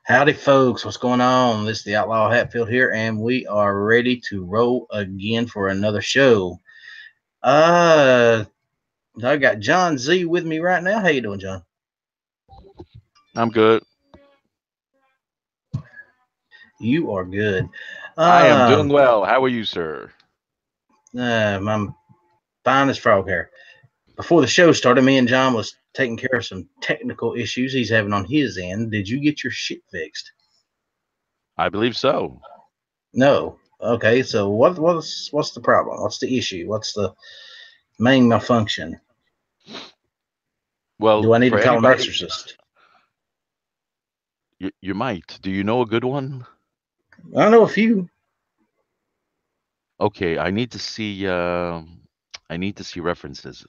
Howdy, folks. What's going on? This is the Outlaw Hatfield here, and we are ready to roll again for another show. Uh, I got John Z with me right now. How you doing, John? I'm good. You are good. I am Um, doing well. How are you, sir? I'm fine as frog hair. Before the show started, me and John was taking care of some technical issues he's having on his end. Did you get your shit fixed? I believe so. No. Okay. So what's the problem? What's the issue? What's the main malfunction? Well, Do I need for to call an anybody, exorcist? you might. Do you know a good one? I know a few. Okay, I need to see. I need to see references.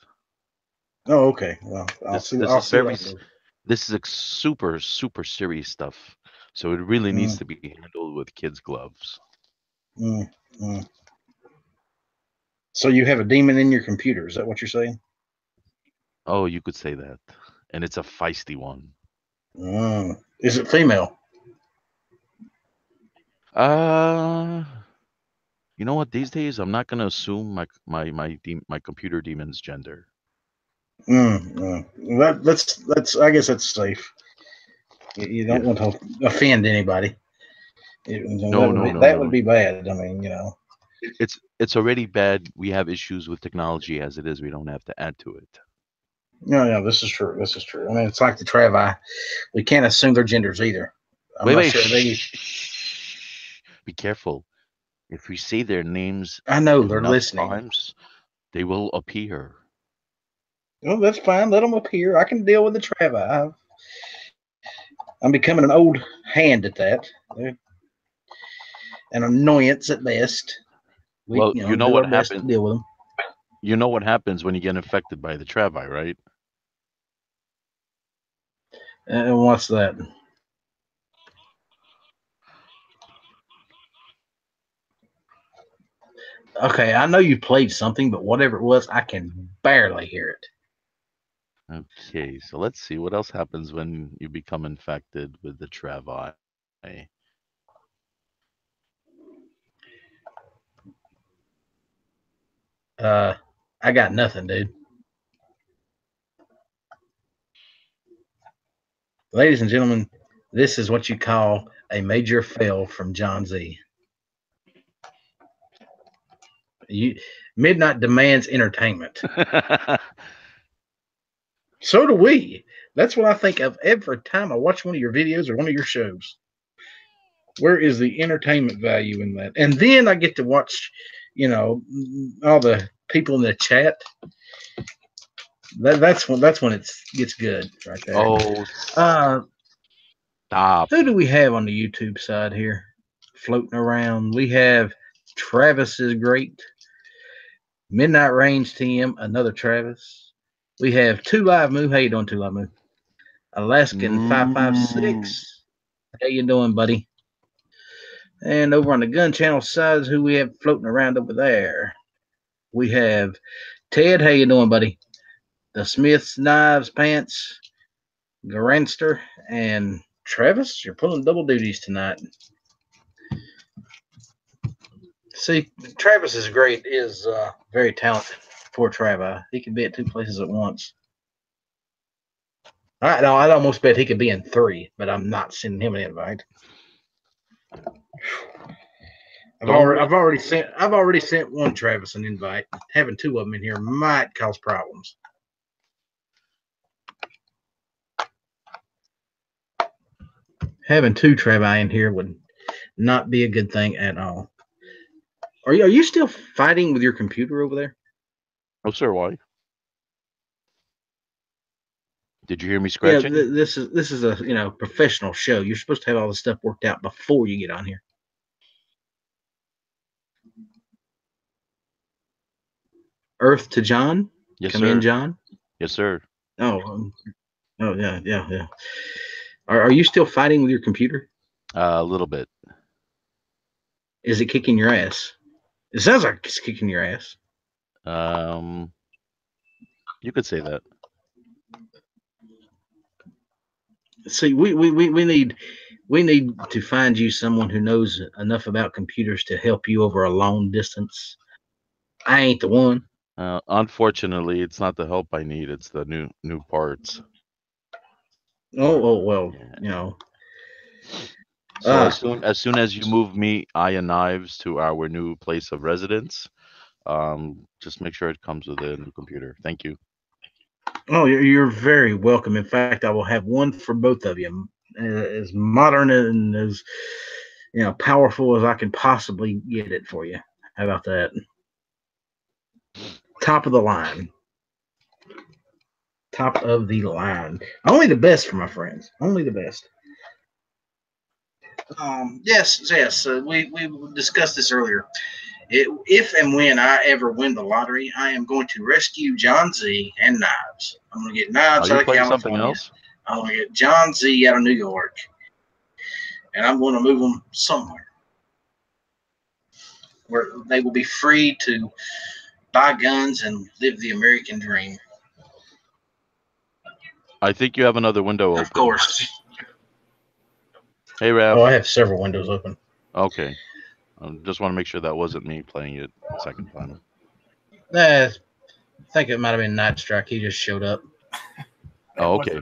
Oh, okay. Well, I'll This see. this I'll is see what very I s- can this is super serious stuff. So it really do. needs to be handled with kids' gloves. Mm, mm. So you have a demon in your computer? Is that what you're saying? Oh, you could say that, and it's a feisty one. Is it female? Uh, you know what? These days, I'm not gonna assume my computer demon's gender. That's. I guess that's safe. You don't Yeah. want to offend anybody. No, no, no, That no, would no. be bad. I mean, you know. It's already bad. We have issues with technology as it is. We don't have to add to it. No, no, this is true. This is true. I mean, it's like the Travi. We can't assume their genders either. I'm Wait, not wait, sure they. Be careful. If we say their names I know they're enough listening. times, they will appear. Well, that's fine. Let them appear. I can deal with the Travi. I'm becoming an old hand at that. They're an annoyance at best. We, Well, you know do our what best happens. to deal with them. You know what happens when you get infected by the Travi, right? And what's that? Okay, I know you played something, but whatever it was, I can barely hear it. Okay, so let's see what else happens when you become infected with the Travi. Uh, I got nothing, dude. Ladies and gentlemen, this is what you call a major fail from John Z. You, Midnight demands entertainment. So do we. That's what I think of every time I watch one of your videos or one of your shows. Where is the entertainment value in that? And then I get to watch, you know, all the people in the chat. That's when it gets good right there. Oh, Uh, stop. who do we have on the YouTube side here floating around? We have Travis is great. Midnight Range TM, another Travis. We have Two Live Moo. How you doing, Two Live Moo? Alaskan Mm. 556. How you doing, buddy? And over on the gun channel side, who we have floating around over there? We have Ted. How you doing, buddy? The Smiths, Knives, Pants, Garanster, and Travis. You're pulling double duties tonight. See, Travis is great. Is very talented. Poor Travis. He can be at two places at once. I'd almost bet he could be in three, but I'm not sending him an invite. Don't worry. I've already sent one Travis an invite. Having two of them in here might cause problems. Having two Travis in here would not be a good thing at all. Are you still fighting with your computer over there? Oh, sir, why? Did you hear me Yeah, scratching? this is a professional show. You're supposed to have all this stuff worked out before you get on here. Earth to John, Yes, come in, sir. John. Yes, sir. Oh, oh yeah, yeah, yeah. Are you still fighting with your computer? A little bit. Is it kicking your ass? It sounds like it's kicking your ass. Um, you could say that. See, we need We need to find you someone who knows enough about computers to help you over a long distance. I ain't the one. Unfortunately, it's not the help I need. It's the new parts. Oh well, Yeah. you know. So as soon as you move me, Iron Knives, to our new place of residence, just make sure it comes with a new computer. Thank you. Oh, you're very welcome. In fact, I will have one for both of you, as modern and as powerful as I can possibly get it for you. How about that? Top of the line. Top of the line. Only the best for my friends. Only the best. Yes. We discussed this earlier. If and when I ever win the lottery, I am going to rescue John Z and Knives. I'm going to get Are Knives you out of playing something California. else? I'm going to get John Z out of New York, and I'm going to move them somewhere where they will be free to buy guns and live the American dream. I think you have another window open. Of course. Hey, Raph. Oh, I have several windows open. Okay. Just want to make sure that wasn't me playing it second time. I think it might have been Night Strike. He just showed up. Oh, okay.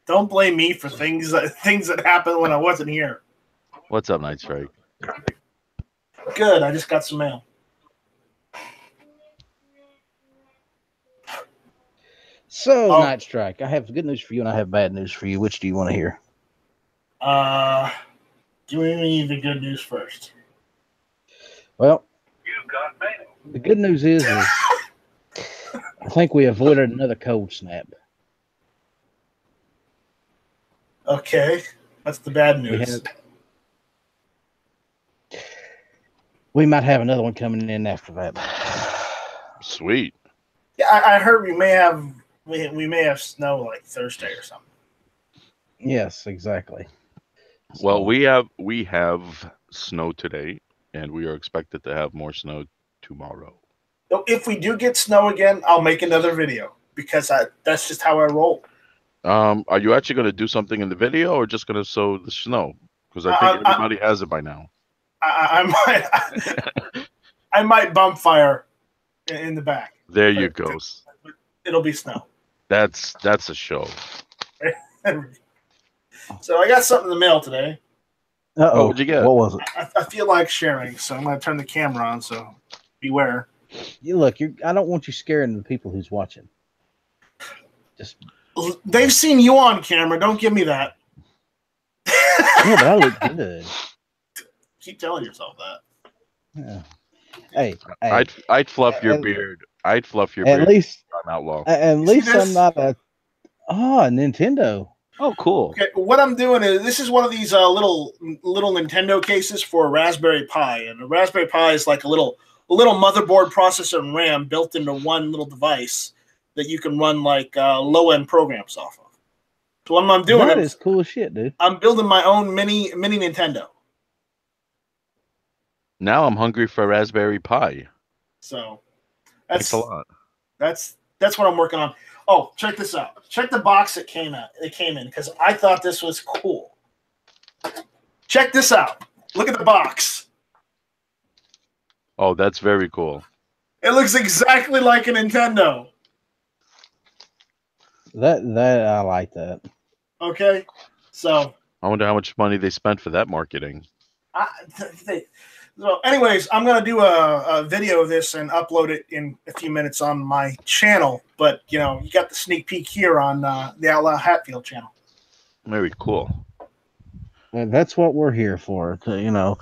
Don't blame me for things that happened when I wasn't here. What's up, Night Strike? Good. I just got some mail. So, Night Strike, I have good news for you and I have bad news for you. Which do you want to hear? Give me the good news first. Well, the good news is I think we avoided another cold snap. Okay, that's the bad news. We might have another one coming in after that. Sweet. Yeah, I heard we may have snow like Thursday or something. Yes, exactly. Well, we have snow today, and we are expected to have more snow tomorrow. So if we do get snow again, I'll make another video because that's just how I roll. Are you actually going to do something in the video, or just going to sow the snow? Because I think everybody has it by now. I might bump fire in the back. There you go. It'll be snow. That's a show. So I got something in the mail today. Oh, what'd you get? What was it? I feel like sharing, so I'm going to turn the camera on. So beware. You look. I don't want you scaring the people who's watching. They've seen you on camera. Don't give me that. Yeah, but I look good. Keep telling yourself that. Yeah. Hey. I'd fluff your beard. I'd fluff your beard. At least I'm outlaw. At least I'm not a Nintendo. Oh, cool. Okay, what I'm doing is this is one of these little Nintendo cases for a Raspberry Pi, and a Raspberry Pi is like a little motherboard, processor, and RAM built into one little device that you can run like low-end programs off of. So what I'm doing is cool as shit, dude. I'm building my own mini Nintendo. Now I'm hungry for Raspberry Pi. So that's a lot. That's what I'm working on. Oh, check this out. Check the box it came in because I thought this was cool. Check this out. Look at the box. Oh, that's very cool. It looks exactly like a Nintendo. That I like that. Okay, so I wonder how much money they spent for that marketing. So, anyways, I'm gonna do a video of this and upload it in a few minutes on my channel. But you got the sneak peek here on the Outlaw Hatfield channel. Very cool. And that's what we're here for. To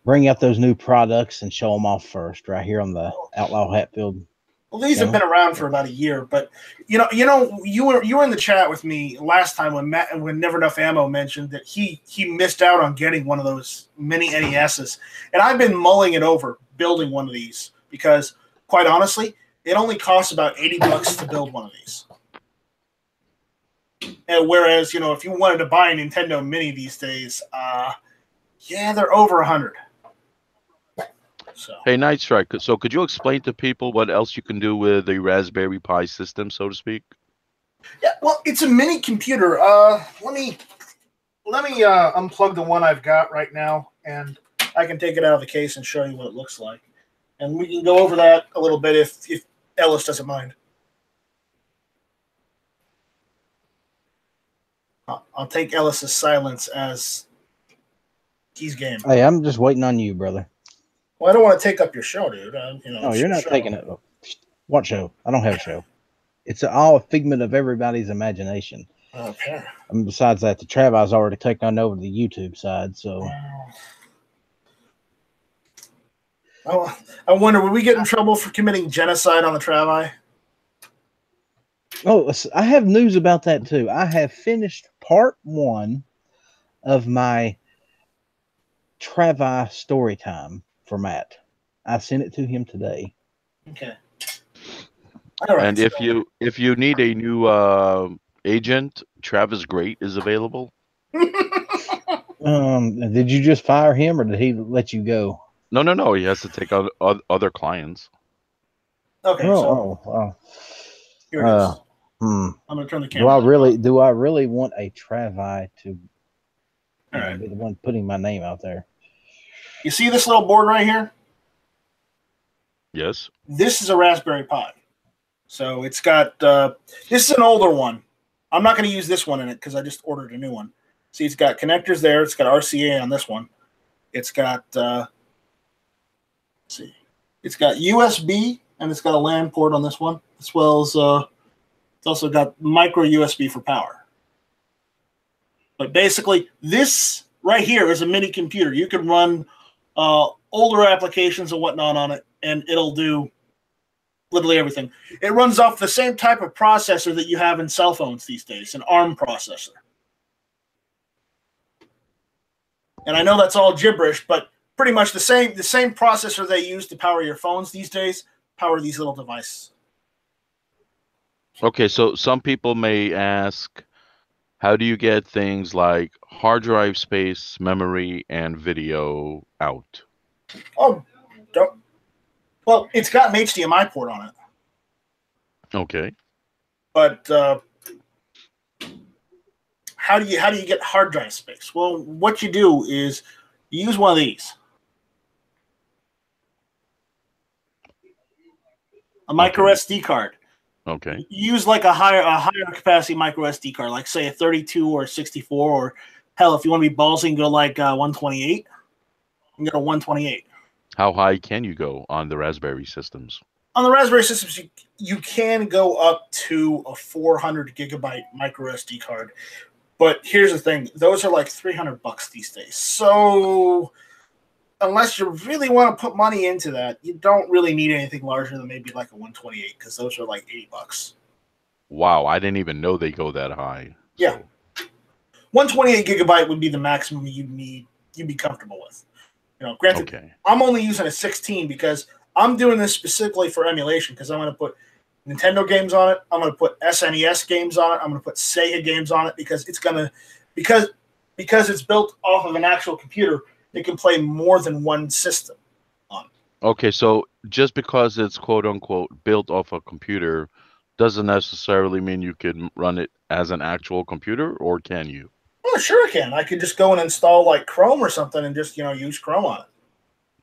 bring out those new products and show them off first, right here on the Outlaw Hatfield. Well, these have been around for about a year, but you were in the chat with me last time when Never Enough Ammo mentioned that he missed out on getting one of those mini NESs, and I've been mulling it over building one of these because, quite honestly, it only costs about $80 to build one of these. And whereas if you wanted to buy a Nintendo Mini these days, they're over $100. So. Hey, Night Strike. So, could you explain to people what else you can do with the Raspberry Pi system, so to speak? Yeah, well, it's a mini computer. Let me let me unplug the one I've got right now, and I can take it out of the case and show you what it looks like. And we can go over that a little bit if Ellis doesn't mind. I'll take Ellis's silence as he's game. Hey, I'm just waiting on you, brother. Well, I don't want to take up your show, dude. No, you're not taking it. What show? I don't have a show. It's all a figment of everybody's imagination. Okay. And besides that, the Travi's already taken over the YouTube side, so. Oh, I wonder, would we get in trouble for committing genocide on the Travi? Oh, I have news about that too. I have finished part 1 of my Travi story time for Matt. I sent it to him today. Okay. All right, and if you need a new agent, Travis Great is available. Did you just fire him, or did he let you go? No. He has to take on other clients. Okay. Here it is. I'm gonna turn the camera. Do I really want a Travi to right. be the one putting my name out there? You see this little board right here? Yes. This is a Raspberry Pi. So it's got this is an older one. I'm not going to use this one in it because I just ordered a new one. See, it's got connectors there. It's got RCA on this one. It's got it's got USB and it's got a LAN port on this one, as well as it's also got micro USB for power. But basically, this right here is a mini computer. You can run older applications and whatnot on it, and it'll do literally everything. It runs off the same type of processor that you have in cell phones these days, an ARM processor. And I know that's all gibberish, but pretty much the same processor they use to power your phones these days power these little devices. Okay, so some people may ask, how do you get things like hard drive space, memory, and video out? Oh, well, it's got an HDMI port on it. Okay. But how do you get hard drive space? Well, what you do is you use one of these. A micro SD card. Okay. You use like a higher capacity micro SD card, like say a 32 or 64, or hell, if you want to be ballsy and go like 128, you can go to 128. How high can you go on the Raspberry systems? On the Raspberry systems, you can go up to a 400 gigabyte micro SD card. But here's the thing. Those are like $300 these days. So unless you really want to put money into that, you don't really need anything larger than maybe like a 128, because those are like $80. Wow, I didn't even know they go that high. Yeah. 128 gigabyte would be the maximum you'd be comfortable with. Granted, okay. I'm only using a 16 because I'm doing this specifically for emulation, because I'm going to put Nintendo games on it. I'm going to put SNES games on it. I'm going to put Sega games on it, because it's going to because it's built off of an actual computer. It can play more than one system on it. Okay, so just because it's quote unquote built off a computer doesn't necessarily mean you can run it as an actual computer, or can you? Oh, sure I can. I could just go and install like Chrome or something and just use Chrome on it.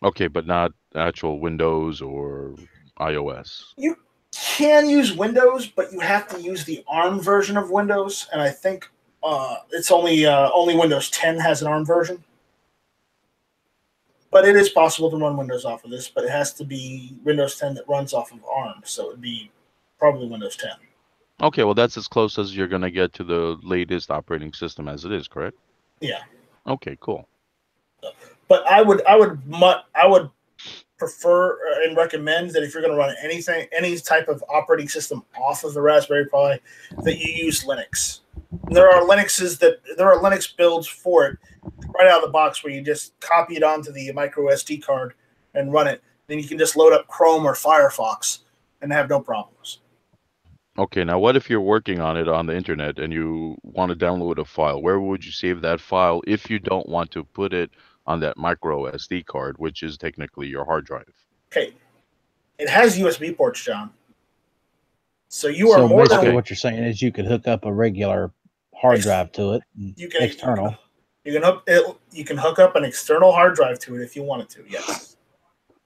Okay, but not actual Windows or iOS. You can use Windows, but you have to use the ARM version of Windows, and I think it's only Windows 10 has an ARM version. But it is possible to run Windows off of this, but it has to be Windows 10 that runs off of ARM, so it would be probably Windows 10. Okay, well, that's as close as you're going to get to the latest operating system as it is, correct? Yeah. Okay, cool. But I would prefer and recommend that if you're going to run any type of operating system off of the Raspberry Pi, that you use Linux. There are Linux builds for it right out of the box where you just copy it onto the micro SD card and run it. Then you can just load up Chrome or Firefox and have no problems. Okay, now what if you're working on it on the internet and you want to download a file? Where would you save that file if you don't want to put it on that micro SD card, which is technically your hard drive? Okay, it has USB ports, John. So you are more basically than what you're saying is you could hook up a regular hard drive to it, external. You can hook up an external hard drive to it if you wanted to. Yes.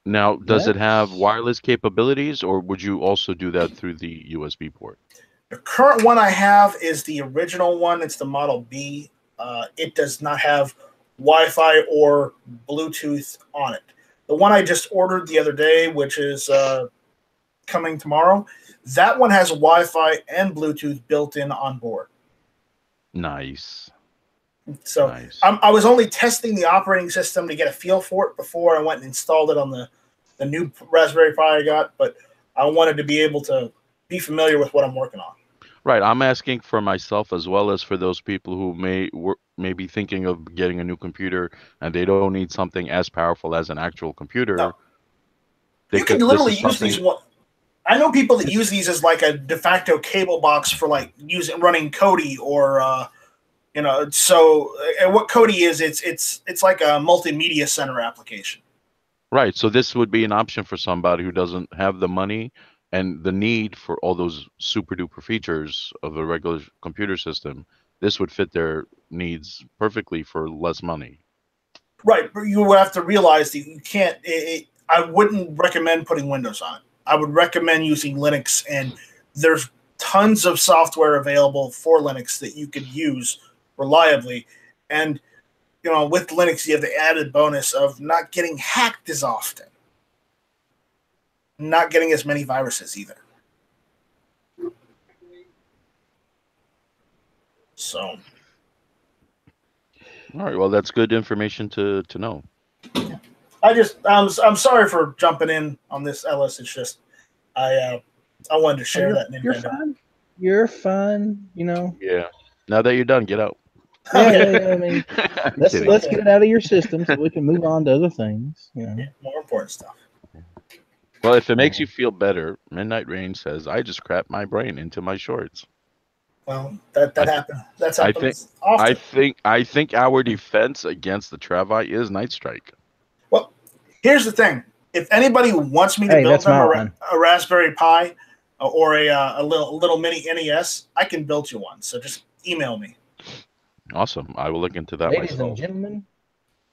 Now, does it have That's wireless capabilities, or would you also do that through the USB port? The current one I have is the original one. It's the Model B. It does not have Wi-Fi or Bluetooth on it. The one I just ordered the other day, which is coming tomorrow, that one has Wi-Fi and Bluetooth built in on board. Nice. So Nice. I was only testing the operating system to get a feel for it before I went and installed it on the new Raspberry Pi I got, but I wanted to be able to be familiar with what I'm working on. Right. I'm asking for myself as well as for those people who may be thinking of getting a new computer and they don't need something as powerful as an actual computer. No. You can literally use these. I know people that use these as like a de facto cable box for like running Kodi or So what Kodi is, it's like a multimedia center application. Right. So this would be an option for somebody who doesn't have the money and the need for all those super duper features of a regular computer system. This would fit their needs perfectly for less money. Right, but you have to realize that you can't. I wouldn't recommend putting Windows on it. I would recommend using Linux, and there's tons of software available for Linux that you could use reliably. And with Linux, you have the added bonus of not getting hacked as often, not getting as many viruses either. So, all right. Well, that's good information to know. I'm sorry for jumping in on this, Ellis. It's just I wanted to share that. You're fine. You're fine. Yeah. Now that you're done, get out. Yeah. I mean, let's get it out of your system so we can move on to other things. Yeah, more important stuff. Well, if it makes you feel better, Midnight Rain says, "I just crapped my brain into my shorts." Well, that happened. That's happened often. I think our defense against the Travi is Night Strike. Well, here's the thing: if anybody wants me to build them a Raspberry Pi or a little mini NES, I can build you one. So just email me. Awesome. I will look into that Ladies myself. and gentlemen,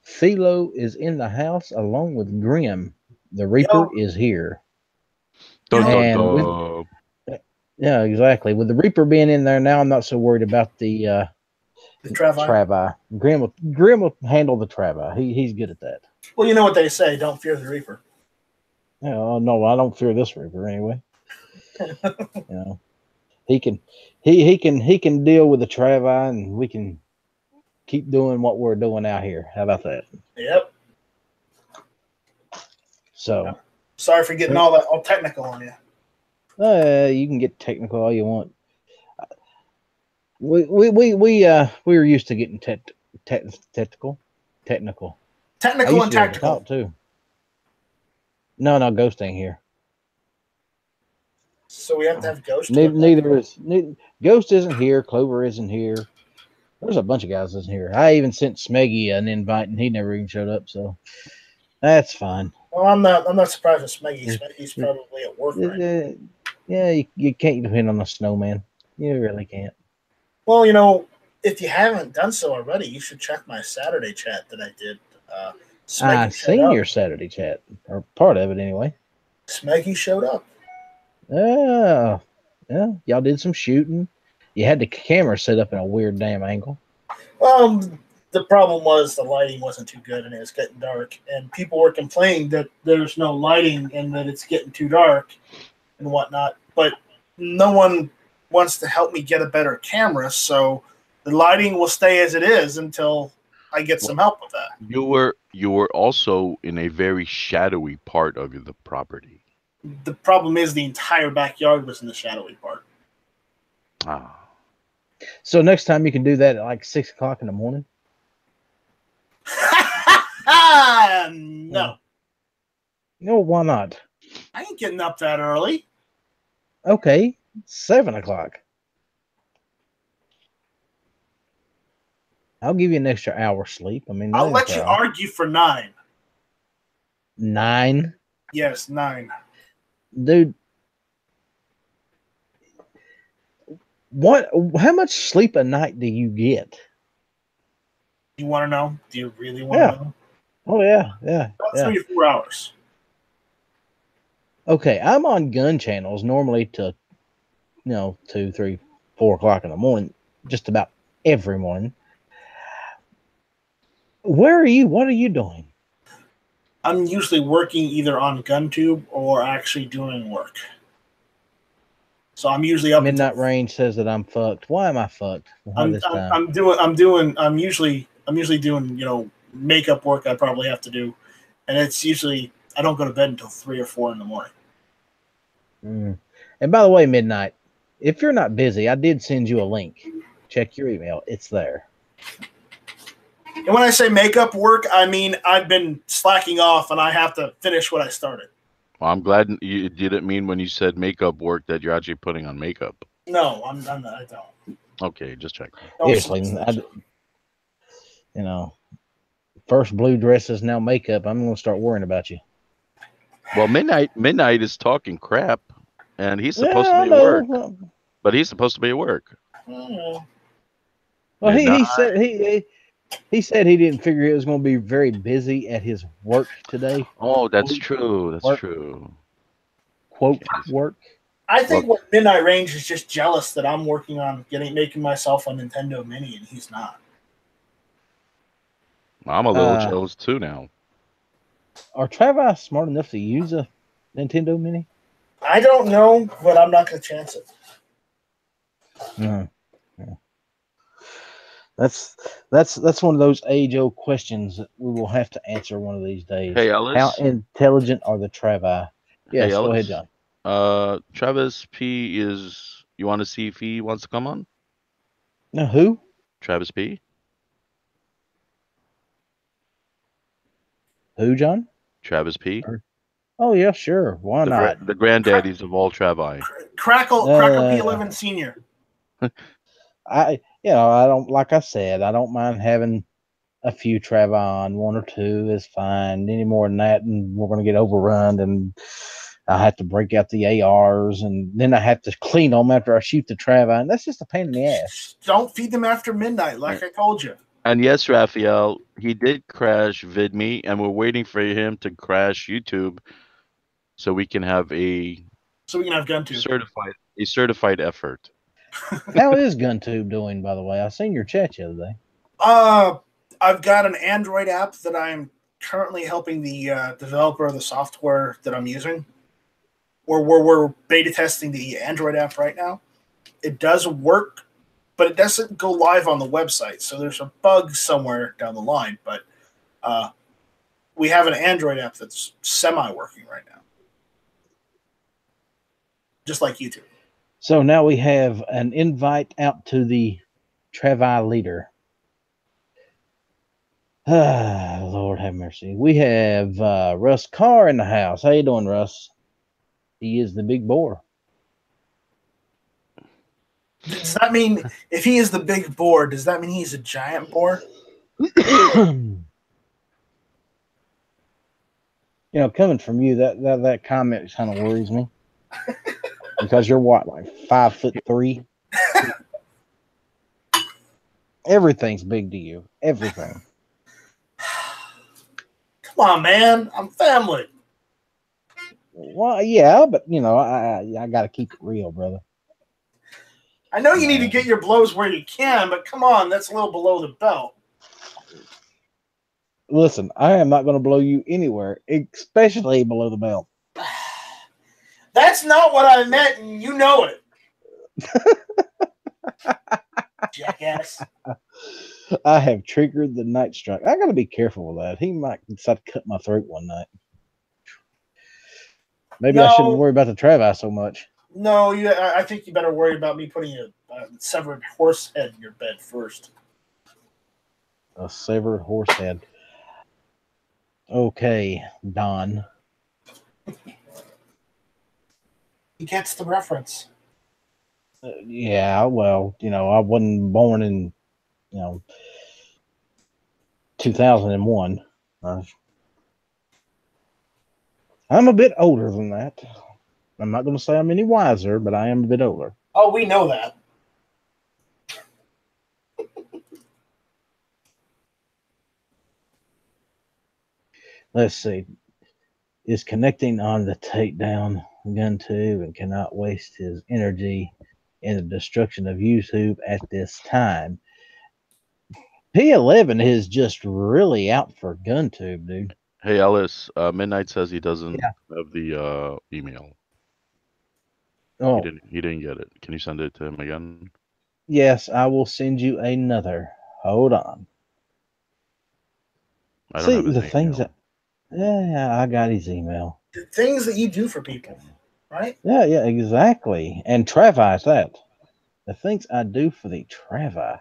Philo is in the house along with Grim. The Reaper is here. Yeah, exactly. With the Reaper being in there now, I'm not so worried about the Travi. Grim will handle the Travi. He's good at that. Well, you know what they say: don't fear the Reaper. No, I don't fear this Reaper anyway. He can deal with the Travi, and we can keep doing what we're doing out here. How about that? Yep. So, sorry for getting all technical on you. You can get technical all you want. We were used to getting technical and tactical too. No, Ghost ain't here. So we have to have Ghost. Ghost isn't here. Clover isn't here. There's a bunch of guys isn't here. I even sent Smeggy an invite, and he never even showed up. So that's fine. Well, I'm not surprised with Smeggy. Smeggy's probably at work right now. Yeah, you can't depend on the snowman. You really can't. Well, if you haven't done so already, you should check my Saturday chat that I did. I seen your Saturday chat, or part of it anyway. Smeggy showed up. Yeah, y'all did some shooting. You had the camera set up in a weird damn angle. Well, the problem was the lighting wasn't too good, and it was getting dark. And people were complaining that there's no lighting and that it's getting too dark and whatnot. But no one wants to help me get a better camera, so the lighting will stay as it is until I get some help with that. You were also in a very shadowy part of the property. The problem is the entire backyard was in the shadowy part. Ah. So next time you can do that at like 6 o'clock in the morning. No. No, why not? I ain't getting up that early. Okay, 7 o'clock. I'll give you an extra hour sleep. I mean, I'll let you argue for 9. 9? Yes, 9. Dude, how much sleep a night do you get? You want to know? Do you really want to know? Oh yeah. About 3 to 4 hours. Okay, I'm on gun channels normally to 2, 3, 4 o'clock in the morning, just about every morning. Where are you? What are you doing? I'm usually working either on GunTube or actually doing work. So I'm usually up. Midnight Range says that I'm fucked. Why am I fucked? I'm usually doing makeup work I probably have to do, and it's usually I don't go to bed until 3 or 4 in the morning. And by the way, Midnight, if you're not busy, I did send you a link. Check your email; it's there. And when I say makeup work, I mean I've been slacking off and I have to finish what I started. Well, I'm glad you didn't mean when you said makeup work that you're actually putting on makeup. No, I'm not. I don't. Okay, just checking. Seriously, first blue dress is now makeup. I'm going to start worrying about you. Well, Midnight is talking crap, and he's supposed to be at work. But he's supposed to be at work. Well, he said he didn't figure he was going to be very busy at his work today. Oh, that's true. That's true. Quote work. I think what Midnight Range is just jealous that I'm working on making myself a Nintendo Mini and he's not. I'm a little jealous too now. Are Travis smart enough to use a Nintendo Mini? I don't know, but I'm not going to chance it. Yeah. That's one of those age-old questions that we will have to answer one of these days. Hey, Ellis. How intelligent are the Travis? Yes, hey, Ellis. Go ahead, John. Travis P is. You want to see if he wants to come on? No, who? Travis P. Who, John? Travis P. Oh yeah, sure. Why not? The granddaddies of all Travi. Cracker P11 Senior. I don't, like I said, I don't mind having a few Travi on. 1 or 2 is fine. Any more than that, and we're going to get overrun, and I have to break out the ARs, and then I have to clean them after I shoot the Travi, and that's just a pain in the ass. Don't feed them after midnight, like I told you. And yes, Raphael, he did crash VidMe, and we're waiting for him to crash YouTube, so we can have GunTube. certified effort. How is GunTube doing, by the way? I seen your chat the other day. I've got an Android app that I'm currently helping the developer of the software that I'm using. We're beta testing the Android app right now. It does work, but it doesn't go live on the website. So there's a bug somewhere down the line. But we have an Android app that's semi-working right now. Just like YouTube. So now we have an invite out to the Travi leader. Lord have mercy. We have Russ Carr in the house. How you doing, Russ? He is the big boar. Does that mean if he is the big boar, does that mean he's a giant boar? Coming from you, that comment kind of worries me. Because you're what, like 5'3"? Everything's big to you. Everything. Come on, man. I'm family. Well, yeah, but I got to keep it real, brother. I know you need to get your blows where you can, but come on, that's a little below the belt. Listen, I am not going to blow you anywhere, especially below the belt. That's not what I meant, and you know it. Jackass. I have triggered the night strike. I got to be careful with that. He might decide to cut my throat one night. Maybe I shouldn't worry about the Travis so much. No, I think you better worry about me putting a severed horse head in your bed first. A severed horse head. Okay, Don. He gets the reference. Yeah, well, I wasn't born in, 2001. I'm a bit older than that. I'm not going to say I'm any wiser, but I am a bit older. Oh, we know that. Let's see. Is connecting on the takedown gun tube and cannot waste his energy in the destruction of YouTube at this time. P11 is just really out for GunTube, dude. Hey, Ellis, Midnight says he doesn't Yeah. have the email. Oh, He didn't get it. Can you send it to him again? yes, I will send you another. Hold on. I don't See, have his the things email. that. Yeah, I got his email. The things that you do for people, right? Yeah, exactly. And Travi is that. The things I do for the Travi.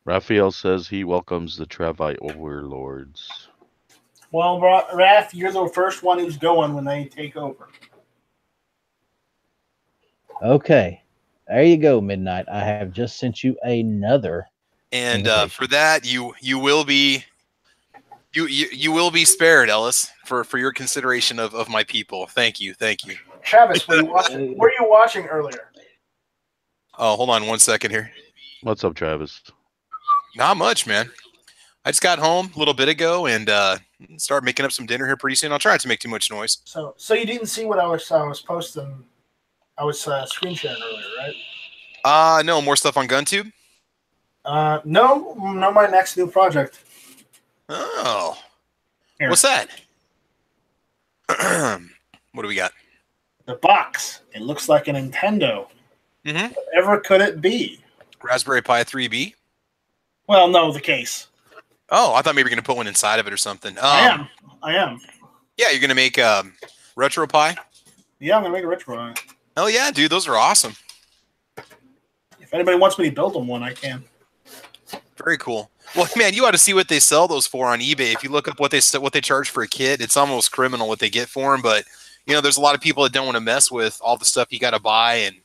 Raphael says he welcomes the Travai overlords. Well, Raph, you're the first one who's going when they take over. Okay. There you go, Midnight. I have just sent you another. And for that, you will be spared, Ellis, for your consideration of my people. Thank you. Travis, were you watching earlier? Oh, hold on 1 second here. What's up, Travis? Not much, man. I just got home a little bit ago and start making up some dinner here pretty soon. I'll try not to make too much noise. So you didn't see what I was posting. I was screen sharing earlier, right? No, more stuff on GunTube? No, my next new project. Oh. Here. What's that? What do we got? The box. It looks like a Nintendo. Mm-hmm. Whatever could it be? Raspberry Pi 3B? Well, no, the case. Oh, I thought maybe you were going to put one inside of it or something. I am. Yeah, you're going to make Retro Pi? Yeah, I'm going to make a retro on it. Hell yeah, dude. Those are awesome. If anybody wants me to build them one, I can. Very cool. Well, man, you ought to see what they sell those for on eBay. If you look up what they charge for a kit, it's almost criminal what they get for them. But, there's a lot of people that don't want to mess with all the stuff you got to buy and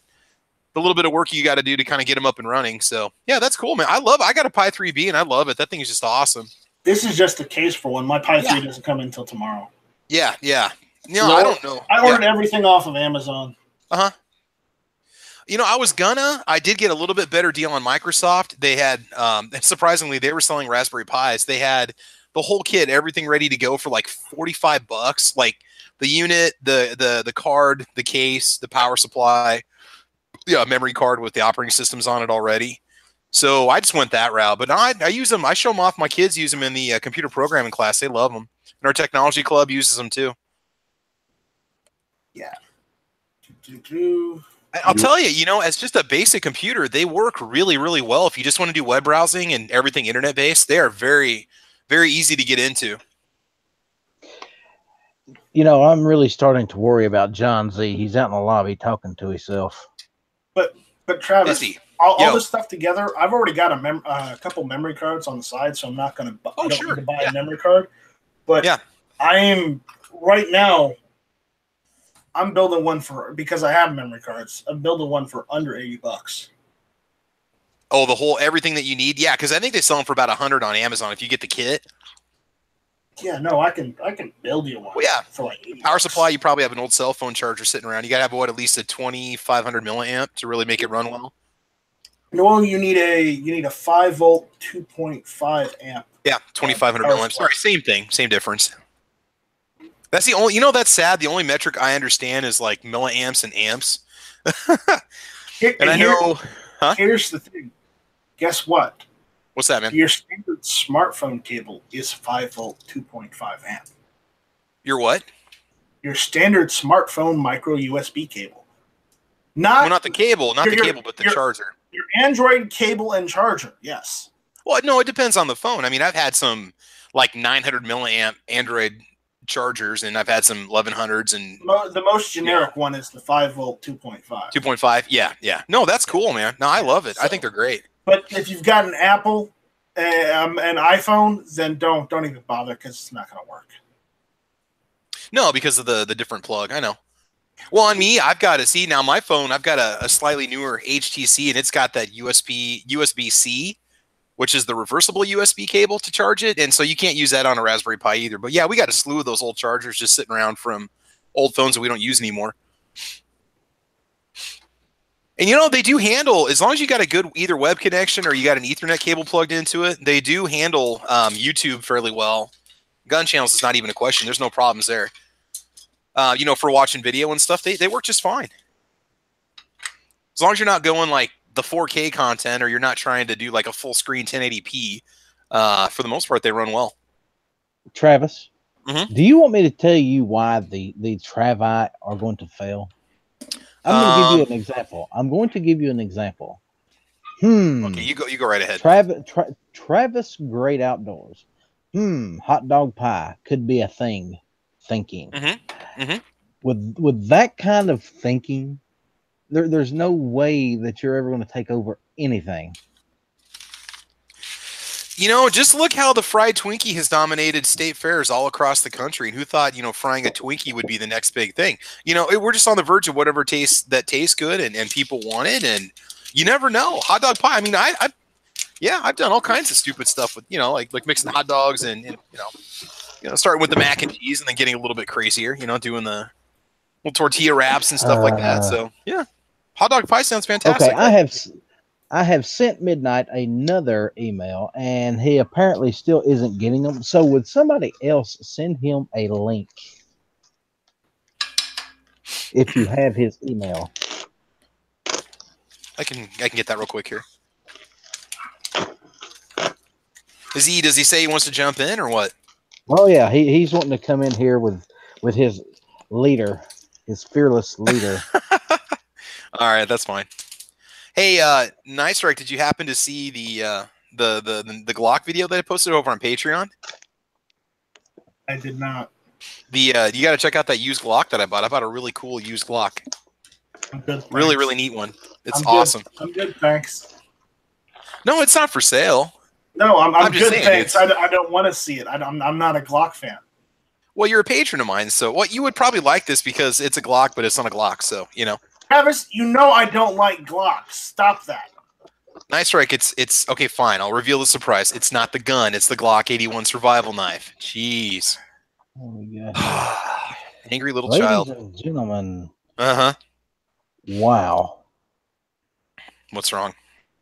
the little bit of work you got to do to kind of get them up and running. So, yeah, that's cool, man. I got a Pi 3B, and I love it. That thing is just awesome. This is just a case for one. My Pi 3 doesn't come in until tomorrow. Yeah. I don't know. I ordered everything off of Amazon. Uh-huh. I did get a little bit better deal on Microsoft. They had, surprisingly, they were selling Raspberry Pis. They had the whole kit, everything ready to go for like $45, like the unit, the card, the case, the power supply, memory card with the operating systems on it already. So I just went that route. But I use them. I show them off. My kids use them in the computer programming class. They love them. And our technology club uses them too. Yeah. I'll tell you, as just a basic computer, they work really, really well. If you just want to do web browsing and everything internet-based, they are very, very easy to get into. I'm really starting to worry about John Z. He's out in the lobby talking to himself. But Travis, all this stuff together, I've already got a couple memory cards on the side, so I'm not going to buy a memory card. But I am right now. I'm building one because I have memory cards. I'm building one for under $80. Oh, everything that you need, yeah. Because I think they sell them for about $100 on Amazon if you get the kit. Yeah, no, I can build you one. Well, yeah, for like $80. Power supply. You probably have an old cell phone charger sitting around. You got to have at least a 2,500 milliamp to really make it run well. No, you need a 5-volt 2.5 amp. Yeah, 2,500 milliamps. Sorry, same thing, same difference. That's the only. That's sad. The only metric I understand is like milliamps and amps. Here's the thing. Guess what? What's that, man? Your standard smartphone cable is 5-volt 2.5 amp. Your what? Your standard smartphone micro USB cable. Not the cable, but the charger. Your Android cable and charger, yes. Well, no, it depends on the phone. I mean, I've had some like 900 milliamp Android chargers, and I've had some 1100s, and the most generic one is the 5-volt 2.5. 2.5, yeah. No, that's cool, man. No, I love it. I think they're great. But if you've got an Apple, an iPhone, then don't even bother because it's not going to work. No, because of the different plug. I know. Well, on me, I've got now my phone. I've got a slightly newer HTC, and it's got that USB-C, which is the reversible USB cable to charge it. And so you can't use that on a Raspberry Pi either. But yeah, we got a slew of those old chargers just sitting around from old phones that we don't use anymore. And you know, they do handle, as long as you got a good either web connection or you got an Ethernet cable plugged into it, they do handle YouTube fairly well. Gun channels is not even a question. There's no problems there. You know, for watching video and stuff, they work just fine. As long as you're not going like the 4K content or you're not trying to do like a full screen 1080p, for the most part, they run well. Travis, Mhm. do you want me to tell you why the Travi are going to fail? I'm going to give you an example. I'm going to give you an example. Okay, you go right ahead. Travis Great Outdoors. Hot dog pie could be a thing. Thinking. With that kind of thinking, there's no way that you're ever going to take over anything. You know, just look how the fried Twinkie has dominated state fairs all across the country. And who thought, you know, frying a Twinkie would be the next big thing? You know, we're just on the verge of whatever tastes good and people want it. And you never know. Hot dog pie. I mean, I've done all kinds of stupid stuff with, you know, like mixing hot dogs and you know, starting with the mac and cheese and then getting a little bit crazier, you know, doing the little tortilla wraps and stuff like that. So yeah, hot dog pie sounds fantastic. Okay, I have sent Midnight another email, and he apparently still isn't getting them. So would somebody else send him a link if you have his email? I can get that real quick here. Does he say he wants to jump in or what? Oh yeah, he's wanting to come in here with his leader, his fearless leader. All right, that's fine. Hey, Nice Strike, did you happen to see the Glock video that I posted over on Patreon? I did not. You got to check out that used Glock that I bought. I bought a really cool used Glock. I'm good. Really, really neat one. It's I'm awesome. Good. I'm good, thanks. No, it's not for sale. No, I'm just good, saying, thanks. I don't want to see it. I'm not a Glock fan. Well, you're a patron of mine, so what you would probably like this because it's a Glock, but it's not a Glock, so you know. Travis, you know I don't like Glocks. Stop that. Nice Strike, it's okay, fine. I'll reveal the surprise. It's not the gun, it's the Glock 81 survival knife. Jeez. Oh my God. Angry little Ladies child. and gentlemen. Uh-huh. Wow. What's wrong?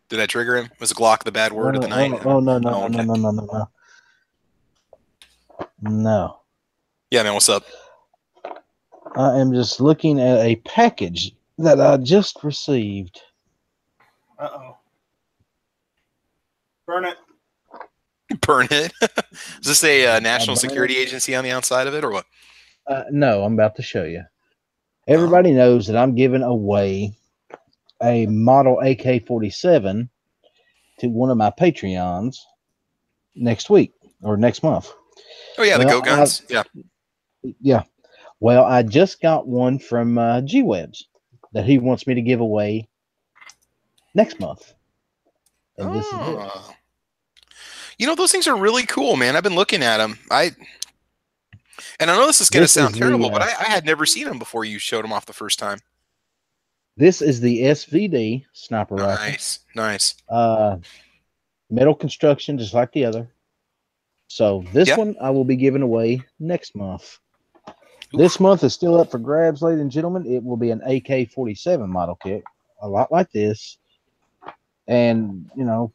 Did I trigger him? Was Glock the bad word of the night? Oh no, okay. No. No. Yeah, man, what's up? I am just looking at a package that I just received. Uh-oh. Burn it. Burn it? Is this a national security agency on the outside of it or what? No, I'm about to show you. Everybody knows that I'm giving away a model AK-47 to one of my Patreons next week or next month. Oh, yeah, the Go Guns? Yeah. Well, I just got one from G-Webs that he wants me to give away next month. And this is it. You know, those things are really cool, man. I've been looking at them. And I know this is going to sound terrible, but I had never seen them before you showed them off the first time. This is the SVD sniper rifle. Nice. Metal construction, just like the other. So this one I will be giving away next month. Oof. This month is still up for grabs, ladies and gentlemen. It will be an AK-47 model kit, a lot like this. And, you know,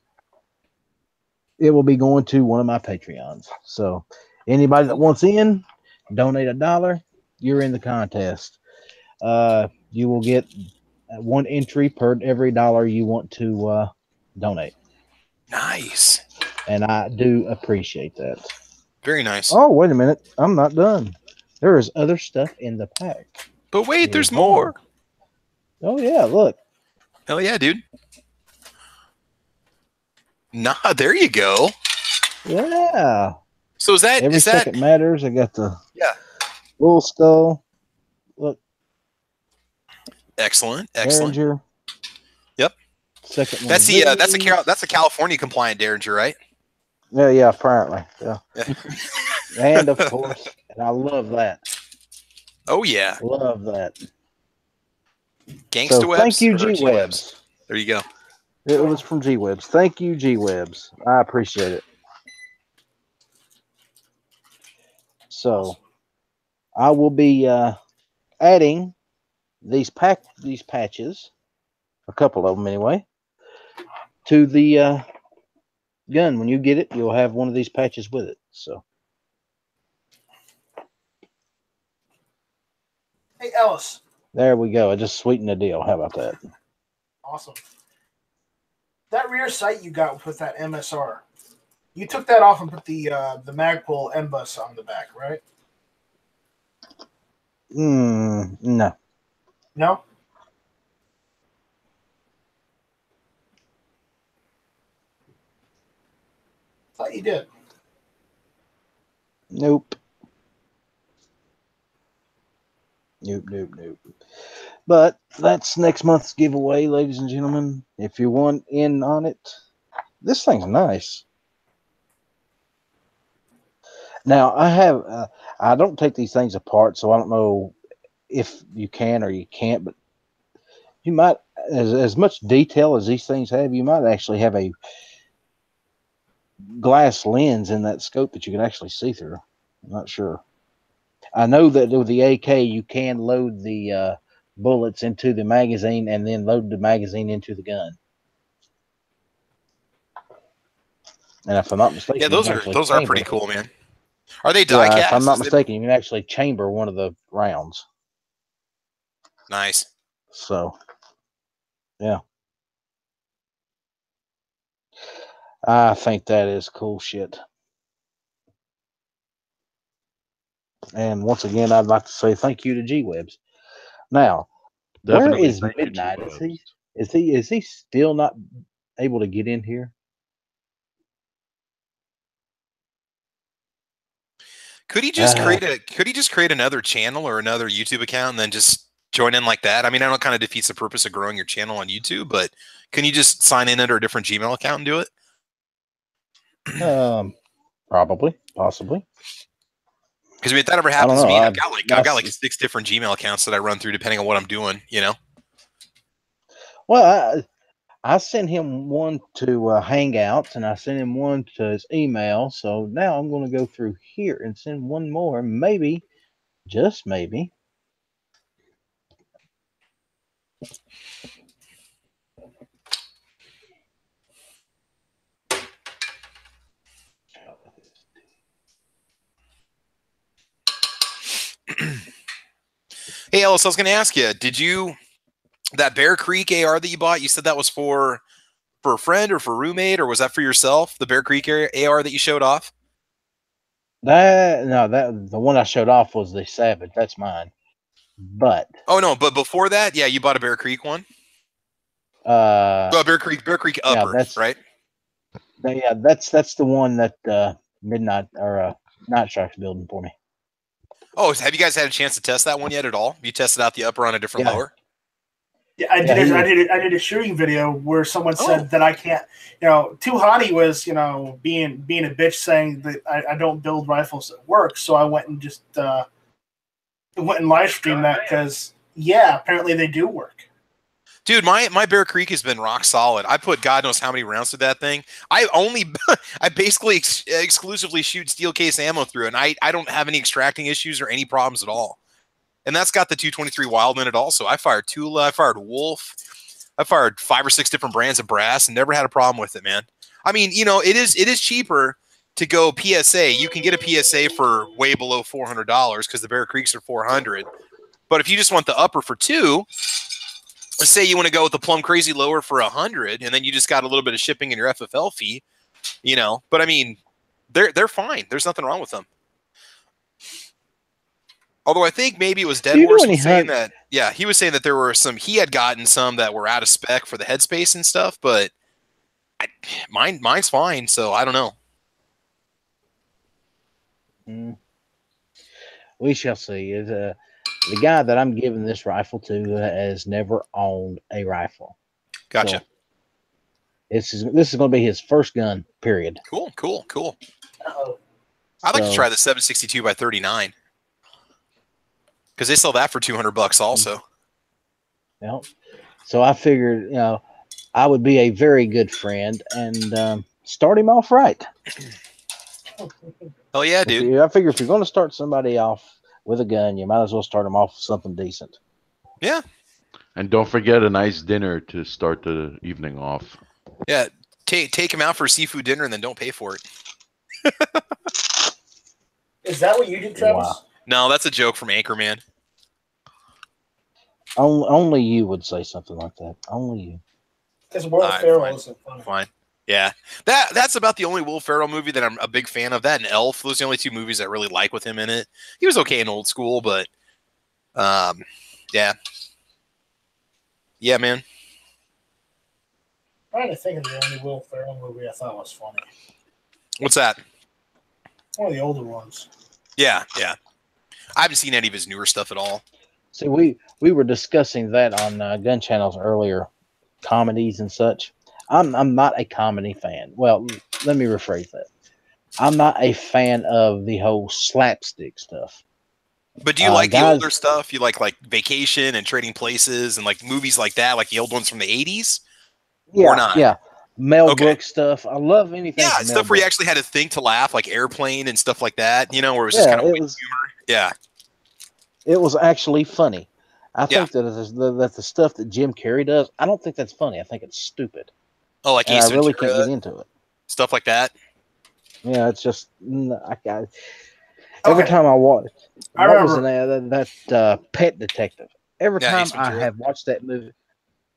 it will be going to one of my Patreons. So anybody that wants in, donate $1. You're in the contest. You will get one entry per every $1 you want to donate. Nice. And I do appreciate that. Very nice. Oh, wait a minute. I'm not done. There is other stuff in the pack. But wait, there's more. Oh, yeah. Look. Hell yeah, dude. Nah, there you go. Yeah. So is that every second matters? I got the bull skull. Look. Excellent. Derringer. Yep. Second one. That's a California compliant Derringer, right? Yeah, apparently. Yeah. And of course, and I love that. Oh yeah. Love that. Gangsta Webs. Thank you, G-Webs. There you go. It was from G-Webs. Thank you, G-Webs. I appreciate it. So I will be adding these patches a couple of them anyway, to the gun. When you get it, you'll have one of these patches with it. So, Hey, Ellis. there we go. I just sweetened the deal. How about that? Awesome. That rear sight you got with that MSR, you took that off and put the Magpul M-Bus on the back, right? No. No? Thought you did. Nope. But that's next month's giveaway, ladies and gentlemen. If you want in on it, this thing's nice. Now, I don't take these things apart, so I don't know if you can or you can't, but you might, as much detail as these things have, you might actually have a glass lens in that scope that you can actually see through. I'm not sure. I know that with the AK, you can load the bullets into the magazine and then load the magazine into the gun. And if I'm not mistaken, Yeah, those are pretty cool, man. Are they die cast? If I'm not mistaken, you can actually chamber one of the rounds. Nice. So, yeah. I think that is cool shit. And once again, I'd like to say thank you to G-Webs. Now, Definitely where is thank you, Midnight? G-Webs. Is he still not able to get in here? Could he just create another channel or another YouTube account and then just join in like that? I mean, I know it kind of defeats the purpose of growing your channel on YouTube, but can you just sign in under a different Gmail account and do it? Probably, possibly. Because I mean, if that ever happens to me, I've got like 6 different Gmail accounts that I run through depending on what I'm doing, you know? Well, I sent him one to Hangouts, and I sent him one to his email. So now I'm going to go through here and send one more. Maybe, just maybe. Hey, Ellis, I was going to ask you, that Bear Creek AR that you bought, you said that was for a friend or for a roommate, or was that for yourself, the Bear Creek AR that you showed off? The one I showed off was the Savage. That's mine. But but before that, yeah, you bought a Bear Creek one. Bear Creek Upper, right? Yeah, that's the one that Midnight or Night Strike's building for me. Oh, have you guys had a chance to test that one yet at all? Have you tested out the upper on a different lower? Yeah, I did a shooting video where someone said that I can't, Too Hottie was, being a bitch saying that I don't build rifles that work. So I went and just went and live streamed that because, apparently they do work. Dude, my Bear Creek has been rock solid. I put God knows how many rounds through that thing. I basically exclusively shoot steel case ammo through it, and I don't have any extracting issues or any problems at all. And that's got the 223 Wild in it also. I fired Tula, I fired Wolf, I fired 5 or 6 different brands of brass and never had a problem with it, man. I mean, it is cheaper to go PSA. You can get a PSA for way below $400 because the Bear Creeks are $400. But if you just want the upper for $200, let's say you want to go with the Plum Crazy lower for $100, and then you just got a little bit of shipping in your FFL fee, But I mean, they're fine. There's nothing wrong with them. Although I think maybe it was Dead Horse was saying that, he was saying that there were he had gotten some that were out of spec for the headspace and stuff, but mine's fine, so I don't know. We shall see. The guy that I'm giving this rifle to has never owned a rifle. Gotcha. So this is going to be his first gun, period. Cool. Uh-oh. I'd like to try the 762 by 39. Because they sell that for $200 also. Yeah. So I figured, I would be a very good friend and start him off right. Hell yeah, dude. I figure if you're going to start somebody off with a gun, you might as well start them off with something decent. Yeah. And don't forget a nice dinner to start the evening off. Yeah, take him out for a seafood dinner and then don't pay for it. Is that what you did, Travis? Wow. No, that's a joke from Anchorman. Only you would say something like that. Only you. Because Will Ferrell isn't funny. Fine. Yeah, that's about the only Will Ferrell movie that I'm a big fan of. That and Elf. Those are the only two movies I really like with him in it. He was okay in Old School, but yeah, man. I'm trying to think of the only Will Ferrell movie I thought was funny. What's that? One of the older ones. Yeah. I haven't seen any of his newer stuff at all. See, we were discussing that on Gun Channels earlier, comedies and such. I'm not a comedy fan. Well, let me rephrase that. I'm not a fan of the whole slapstick stuff. But do you like the older stuff? You like Vacation and Trading Places and like movies like that, like the old ones from the 80s? Yeah, or not? Yeah. Mel Brooks stuff. I love anything. Yeah, stuff where you actually had to think to laugh, like Airplane and stuff like that. You know, where it was just kind of humor. Yeah. It was actually funny. I think that the stuff that Jim Carrey does, I don't think that's funny. I think it's stupid. Oh, like I really can't get into it. Stuff like that. Yeah, it's just every time I watch. What was that Pet Detective? Every time I have watched that movie,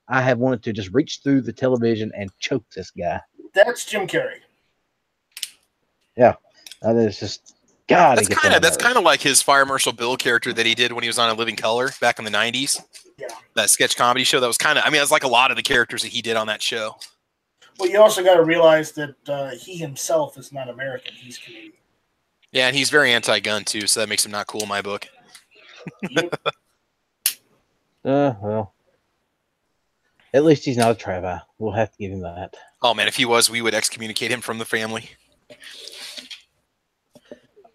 I have wanted to just reach through the television and choke this guy. That's Jim Carrey. Yeah, it's just God. That's kind of like his Fire Marshal Bill character that he did when he was on A Living Color back in the 90s. Yeah, that sketch comedy show. That was kind of. I mean, it's like a lot of the characters that he did on that show. Well, you also got to realize that he himself is not American; he's Canadian. Yeah, and he's very anti-gun too, so that makes him not cool in my book. Well, at least he's not a Travi. We'll have to give him that. Oh man, if he was, we would excommunicate him from the family.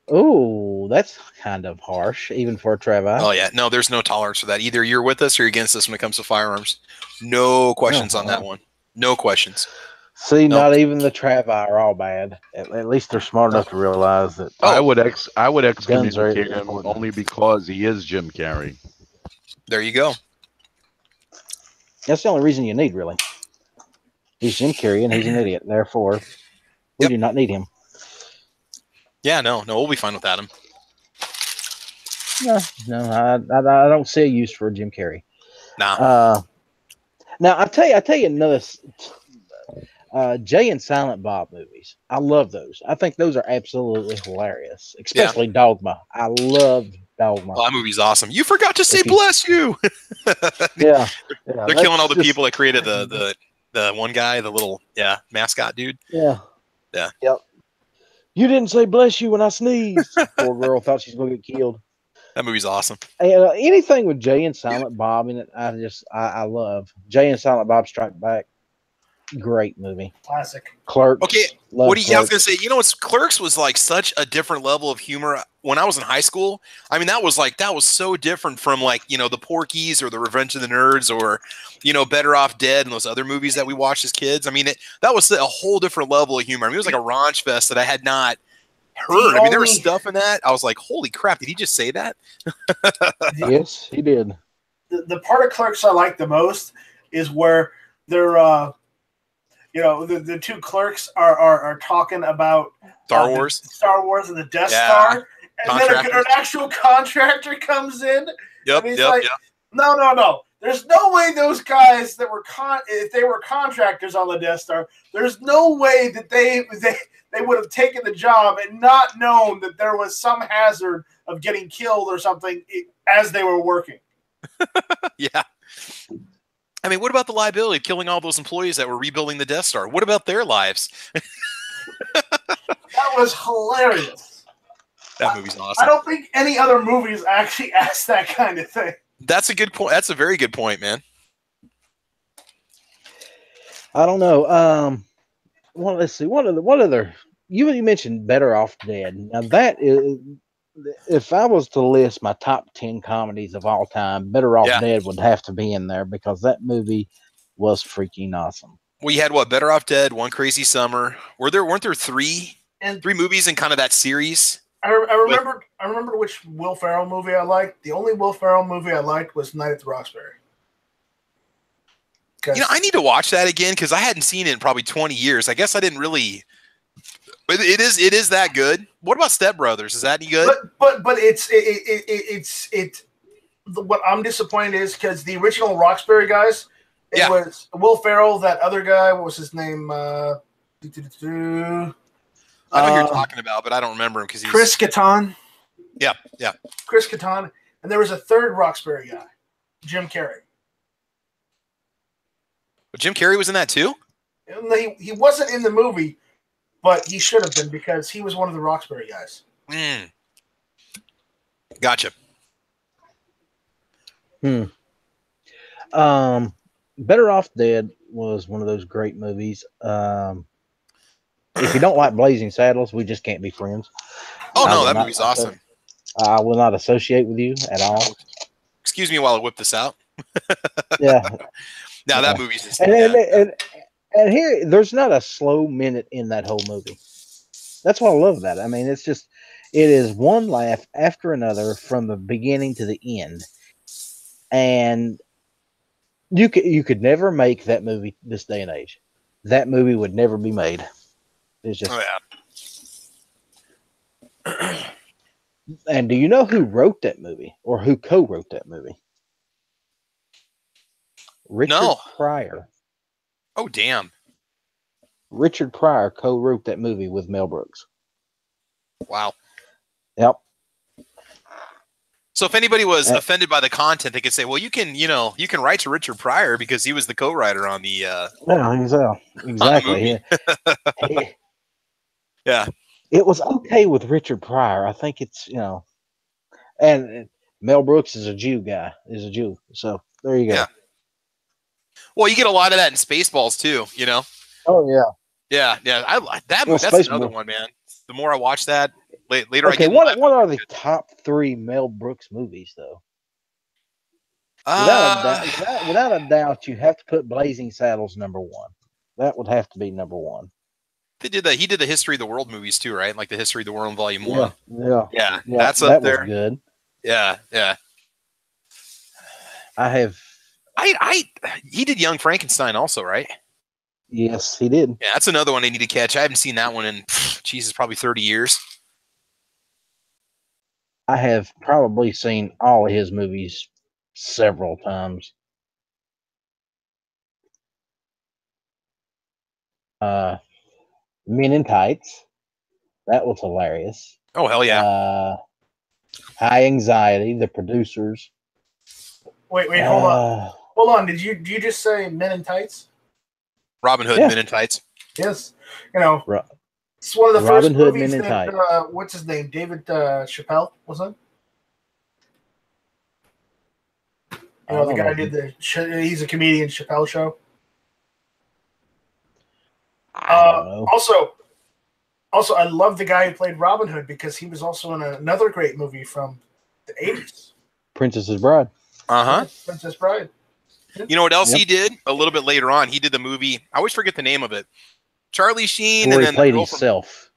Oh, that's kind of harsh, even for a Travi. Oh yeah, no, there's no tolerance for that. Either you're with us or you're against us when it comes to firearms. No questions on that one. No questions. See, not even the Travi are all bad. At least they're smart enough to realize that. I would excommunicate him only because he is Jim Carrey. There you go. That's the only reason you need, really. He's Jim Carrey and he's an idiot. Therefore, we do not need him. Yeah, no, we'll be fine without him. No, I don't see a use for Jim Carrey. Nah. Now I tell you another. Jay and Silent Bob movies. I love those. I think those are absolutely hilarious, especially Dogma. I love Dogma. Oh, that movie's awesome. You forgot to say "bless you." Yeah, they're killing all the people that created the one guy, the little mascot dude. Yeah. Yep. You didn't say "bless you" when I sneezed. Poor girl thought she's gonna get killed. That movie's awesome. And, anything with Jay and Silent Bob in it, I love. Jay and Silent Bob Strike Back. Great movie. Classic. Clerks. Okay. I was gonna say, Clerks was like such a different level of humor when I was in high school. I mean, that was so different from the Porky's or the Revenge of the Nerds or, Better Off Dead and those other movies that we watched as kids. I mean, that was a whole different level of humor. I mean, it was like a raunch fest that I had not heard. I mean, there was stuff in that. I was like, holy crap, did he just say that? Yes, he did. The part of Clerks I like the most is where they're the two clerks are talking about Star Wars and the Death Star, and then an actual contractor comes in. Yep. And he's like, no. There's no way those guys that were if they were contractors on the Death Star, there's no way that they would have taken the job and not known that there was some hazard of getting killed or something as they were working. Yeah. I mean, what about the liability of killing all those employees that were rebuilding the Death Star? What about their lives? That was hilarious. That movie's awesome. I don't think any other movies actually ask that kind of thing. That's a good point. That's a very good point, man. I don't know. Well, let's see. What other? You mentioned Better Off Dead. Now that is, if I was to list my top 10 comedies of all time, Better Off Dead would have to be in there because that movie was freaking awesome. We had Better Off Dead, One Crazy Summer. Weren't there three movies in kind of that series? I remember which Will Ferrell movie I liked. The only Will Ferrell movie I liked was Night at the Roxbury. I need to watch that again because I hadn't seen it in probably 20 years. I guess I didn't really. But it is that good. What about Step Brothers? Is that any good? But it's what I'm disappointed is because the original Roxbury guys, it was Will Ferrell, that other guy. What was his name? I know who you're talking about, but I don't remember him because he's Chris Kattan. Yeah. Chris Kattan, and there was a third Roxbury guy, Jim Carrey. But Jim Carrey was in that too? He wasn't in the movie, but he should have been because he was one of the Roxbury guys. Gotcha. Better Off Dead was one of those great movies. If you don't like Blazing Saddles, we just can't be friends. Oh, no, that movie's awesome. I will not associate with you at all. Excuse me while I whip this out. Yeah. Now that movie's just and here, there's not a slow minute in that whole movie. That's what I love about it. I mean, it is one laugh after another from the beginning to the end. And you could never make that movie this day and age. That movie would never be made. It's just. Oh, yeah. And do you know who wrote that movie or who co-wrote that movie? Richard Pryor. Oh, damn. Richard Pryor co-wrote that movie with Mel Brooks. Wow. Yep. So if anybody was offended by the content, they could say, well, you can write to Richard Pryor because he was the co-writer on the exactly. Yeah. It was okay with Richard Pryor. I think it's, and Mel Brooks is a Jew. So there you go. Yeah. Well, you get a lot of that in Spaceballs too, Oh yeah. Yeah. That's another one, man. The more I watch that, later okay, I get. What are the top 3 Mel Brooks movies though? Without a doubt, you have to put Blazing Saddles number 1. That would have to be number 1. He did the History of the World movies too, right? Like the History of the World Volume 1. Yeah. That's up there. Was good. Yeah. He did Young Frankenstein also, right? Yes, he did. Yeah, that's another one I need to catch. I haven't seen that one in probably 30 years. I have probably seen all of his movies several times. Men in Tights. That was hilarious. Oh, hell yeah. High Anxiety, The Producers. Wait, hold on. Hold on. Did you just say Men in Tights? Robin Hood, Men in Tights. Yes. It's one of the Robin first Hood, movies Men in Tights. What's his name? David Chappelle, was it? The guy who did he's a comedian, Chappelle Show. I don't know. Also, I love the guy who played Robin Hood because he was also in another great movie from the 80s. Princess's Bride. Princess Bride. You know what else he did? A little bit later on, he did the movie. I always forget the name of it. Charlie Sheen and then played himself.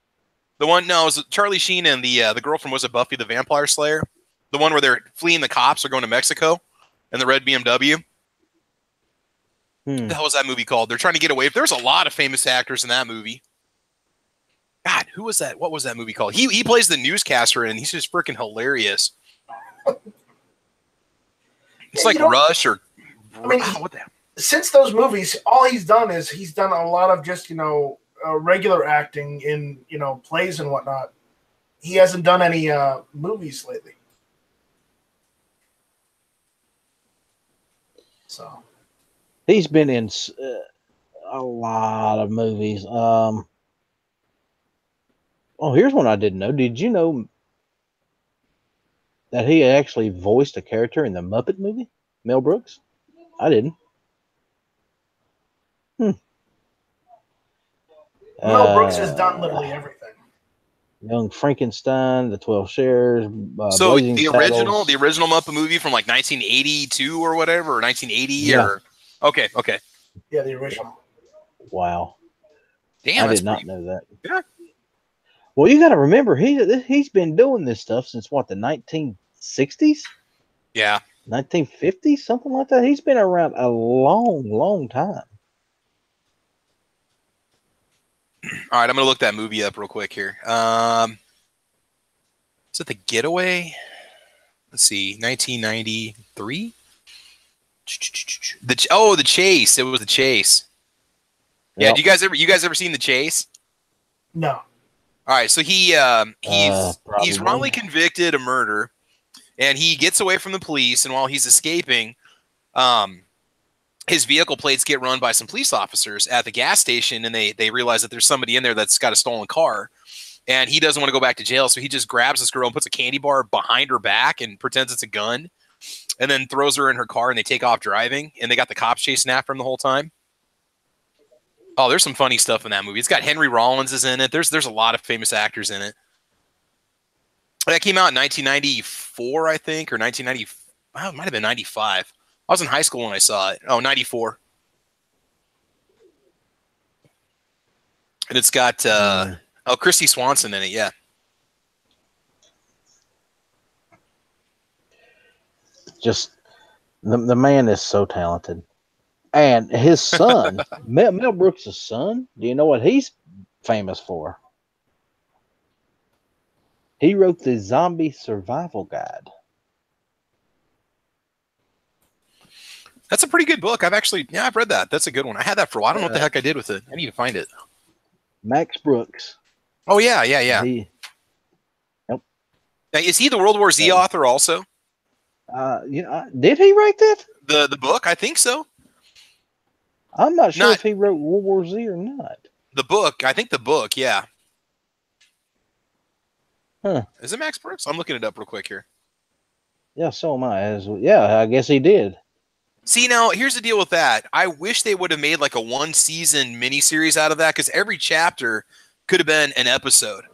It was Charlie Sheen and the girl from, was it Buffy the Vampire Slayer? The one where they're fleeing the cops or going to Mexico in the red BMW. What the hell was that movie called? They're trying to get away. There's a lot of famous actors in that movie. God, who was that? What was that movie called? He plays the newscaster and he's just freaking hilarious. It's like Rush or what the hell? Since those movies, all he's done is he's done a lot of just regular acting in plays and whatnot. He hasn't done any movies lately. So he's been in a lot of movies. Here's one I didn't know. Did you know that he actually voiced a character in the Muppet movie? Mel Brooks? I didn't. Mel Brooks has done literally everything. Young Frankenstein, The 12 Shares. So the original Muppet movie from like 1982 or whatever, or 1980 or okay. Yeah, the original. Wow. Damn, I did not know that. Yeah. Well, you got to remember he's been doing this stuff since what, the 1960s? Yeah. 1950, something like that. He's been around a long, long time. All right, I'm gonna look that movie up real quick here. Is it The Getaway? Let's see, 1993. The Chase. It was The Chase. Yeah. Yep. Do you guys ever seen The Chase? No. All right, so he's Probably. wrongly convicted of murder, and he gets away from the police. And while he's escaping, his vehicle plates get run by some police officers at the gas station, and they realize that there's somebody in there that's got a stolen car, and he doesn't want to go back to jail, so he just grabs this girl and puts a candy bar behind her back and pretends it's a gun, and then throws her in her car, and they take off driving, and they got the cops chasing after him the whole time. Oh, there's some funny stuff in that movie. It's got Henry Rollins is in it. There's a lot of famous actors in it. That came out in 1994, I think, or 1990. Well, it might have been 95. I was in high school when I saw it. Oh, 94. And it's got Christy Swanson in it, yeah. Just the man is so talented. And his son, Mel Brooks' son, do you know what he's famous for? He wrote the Zombie Survival Guide. That's a pretty good book. I've read that. That's a good one. I had that for a while. I don't know what the heck I did with it. I need to find it. Max Brooks. Oh, yeah. Yep. Now, is he the World War Z author also? Did he write that? The book? I think so. I'm not sure if he wrote World War Z or not. The book. I think the book, yeah. Huh. Is it Max Brooks? I'm looking it up real quick here. Yeah, so am I. Yeah, I guess he did. See, now, here's the deal with that. I wish they would have made like a one-season miniseries out of that, because every chapter could have been an episode.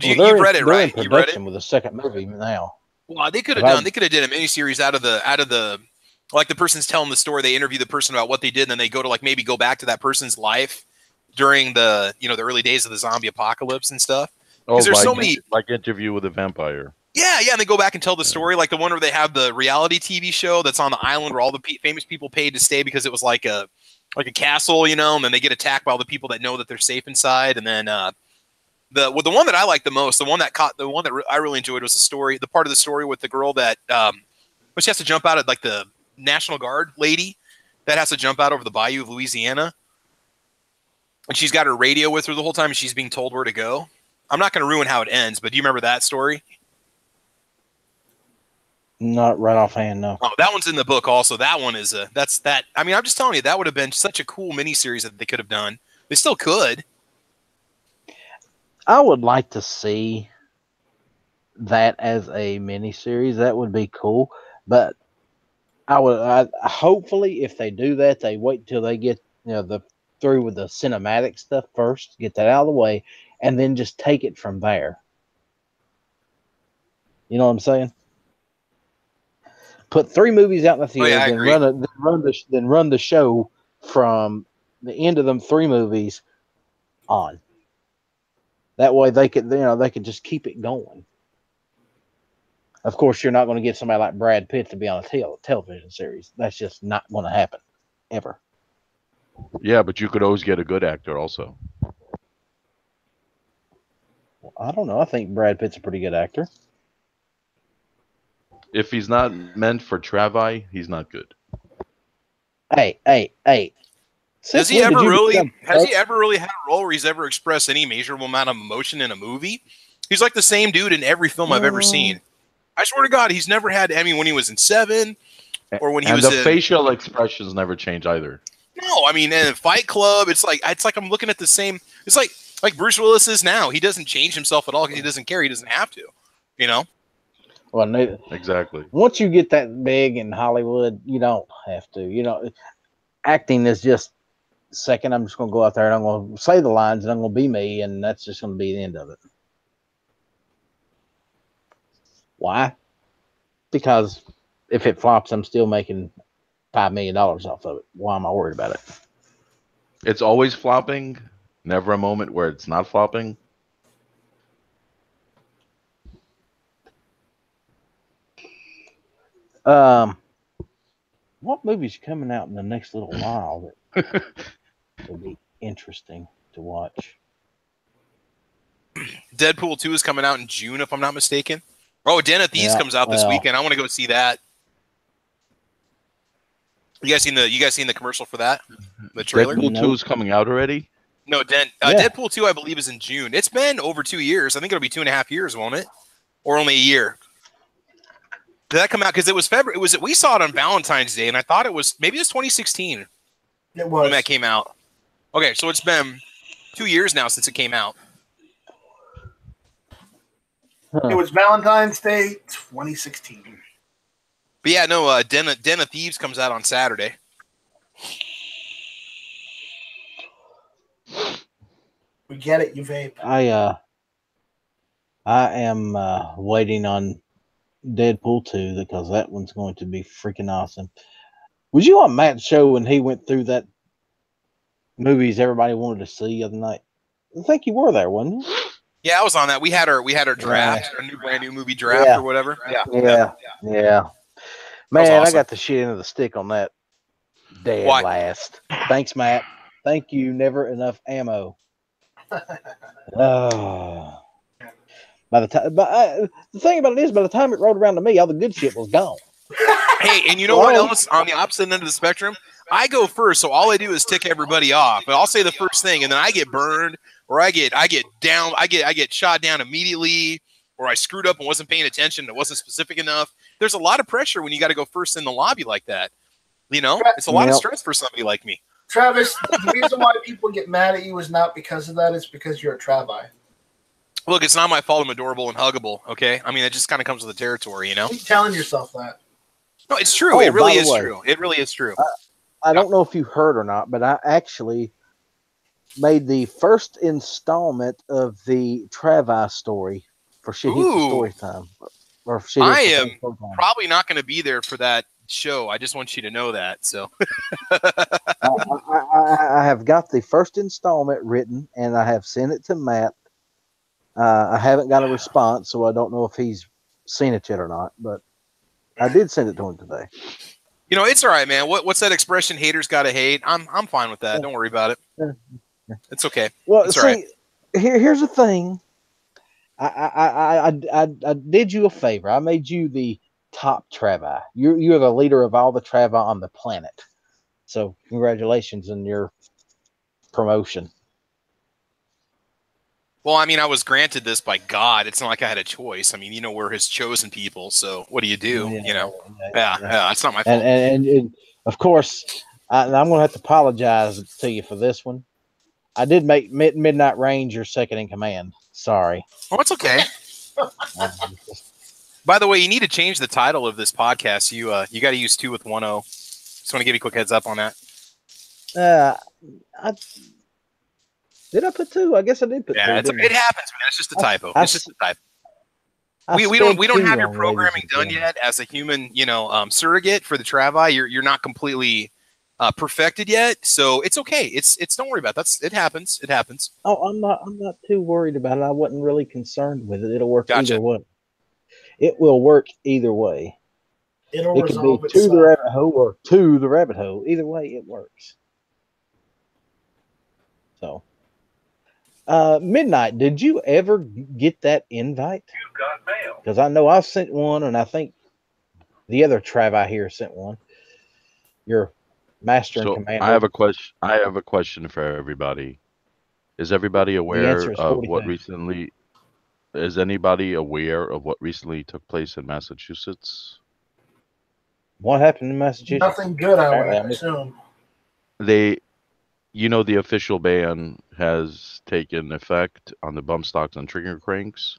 You've read it, right? You read it with the second movie now. Well, they could have did a miniseries out of the like the person's telling the story. They interview the person about what they did, and then they go to maybe go back to that person's life during the the early days of the zombie apocalypse and stuff. Because there's so many, like Interview with a Vampire. Yeah, and they go back and tell the story, like the one where they have the reality TV show that's on the island where all the famous people paid to stay because it was like a castle, and then they get attacked by all the people that know that they're safe inside. And then the one that I like the most, the one that I really enjoyed was the part of the story with the girl that she has to jump out at like the National Guard lady that has to jump out over the bayou of Louisiana, and she's got her radio with her the whole time, and she's being told where to go. I'm not going to ruin how it ends, but do you remember that story? Not right offhand, no. Oh, that one's in the book also. That one is that's that. I mean, I'm just telling you, that would have been such a cool miniseries that they could have done. They still could. I would like to see that as a miniseries. That would be cool. But I hopefully, if they do that, they wait till they get through with the cinematic stuff first, get that out of the way, and then just take it from there. You know what I'm saying? Put 3 movies out in the theater, then run the show from the end of them 3 movies on. That way they could just keep it going. Of course, you're not going to get somebody like Brad Pitt to be on a television series. That's just not going to happen, ever. Yeah, but you could always get a good actor also. Well, I don't know. I think Brad Pitt's a pretty good actor. If he's not meant for Travi, he's not good. Hey. Has he ever really had a role where he's ever expressed any measurable amount of emotion in a movie? He's like the same dude in every film I've ever seen. I swear to God, he's never had. I mean, when he was in Seven, or when he was in... the facial expressions never change either. No, I mean, in Fight Club, it's like I'm looking at the same. It's like Bruce Willis is now. He doesn't change himself at all because he doesn't care. He doesn't have to. Well, exactly. Once you get that big in Hollywood, you don't have to. Acting is just second. I'm just going to go out there and I'm going to say the lines and I'm going to be me, and that's just going to be the end of it. Why? Because if it flops, I'm still making $5 million off of it. Why am I worried about it? It's always flopping. Never a moment where it's not flopping. What movie's coming out in the next little while that will be interesting to watch? Deadpool 2 is coming out in June, if I'm not mistaken. Oh, Den of Thieves comes out this weekend. I want to go see that. You guys seen the commercial for that? The trailer? Deadpool 2 is coming out already? No, Deadpool 2, I believe, is in June. It's been over 2 years. I think it'll be 2.5 years, won't it? Or only a year? Did that come out? Because it was February. We saw it on Valentine's Day, and I thought it was 2016. It was when that came out. Okay, so it's been 2 years now since it came out. It was Valentine's Day 2016. But yeah, no, Den of Thieves comes out on Saturday. We get it, you vape. I am waiting on Deadpool 2 because that one's going to be freaking awesome. Was you on Matt's show when he went through that movies everybody wanted to see the other night? I think you were there, wasn't you? Yeah, I was on that. We had our draft, our brand new movie draft or whatever. Yeah. Man, awesome. I got the shit into the stick on that dead last. Thanks, Matt. Thank you. Never enough ammo. Oh. The thing about it is, by the time it rolled around to me, all the good shit was gone. Hey, and you know what else? On the opposite end of the spectrum, I go first, so all I do is tick everybody off. But I'll say the first thing, and then I get burned, or I get down, I get shot down immediately, or I screwed up and wasn't paying attention, it wasn't specific enough. There's a lot of pressure when you got to go first in the lobby like that. You know, it's a lot of stress for somebody like me. Travis, the reason why people get mad at you is not because of that; it's because you're a Travi. Look, it's not my fault I'm adorable and huggable, okay? I mean, it just kind of comes with the territory, you know? Keep telling yourself that. No, it's true. It really is true. It really is true. I don't know if you heard or not, but I actually made the first installment of the Travi story for Shit Hits the Story Time. I am probably not going to be there for that show. I just want you to know that. So I have got the first installment written, and I have sent it to Matt. I haven't got a response, so I don't know if he's seen it yet or not, but I did send it to him today. You know, it's all right, man. What's that expression? Haters gotta hate. I'm fine with that. Don't worry about it. It's okay. Well, it's see, all right. Here's the thing. I did you a favor. I made you the top Travi. You're the leader of all the Travi on the planet. So congratulations on your promotion. Well, I mean, I was granted this by God. It's not like I had a choice. I mean, you know, we're His chosen people. So what do? Yeah, you know, yeah, it's not my fault. And of course, I'm going to have to apologize to you for this one. I did make Midnight Range your second in command. Sorry. Oh, it's okay. By the way, you need to change the title of this podcast. You got to use 2 with 1 O. Just want to give you a quick heads up on that. Did I put 2? I guess I did put 2. Yeah, it happens, man. It's just a typo. It's just a typo. We don't have your programming done yet as a human, surrogate for the Travi. You're not completely perfected yet, so it's okay. It's don't worry about that. It happens. It happens. Oh, I'm not too worried about it. I wasn't really concerned with it. It'll work either way. It will work either way. It could be to the rabbit hole or to the rabbit hole. Either way, it works. So. Midnight, did you ever get that invite? You've got mail. Because I know I've sent one, and I think the other Travi here sent one. Your master and commander. I have a question for everybody. Is everybody aware of what recently? Is anybody aware of what recently took place in Massachusetts? What happened in Massachusetts? Nothing good, I would assume. The official ban has taken effect on the bump stocks and trigger cranks.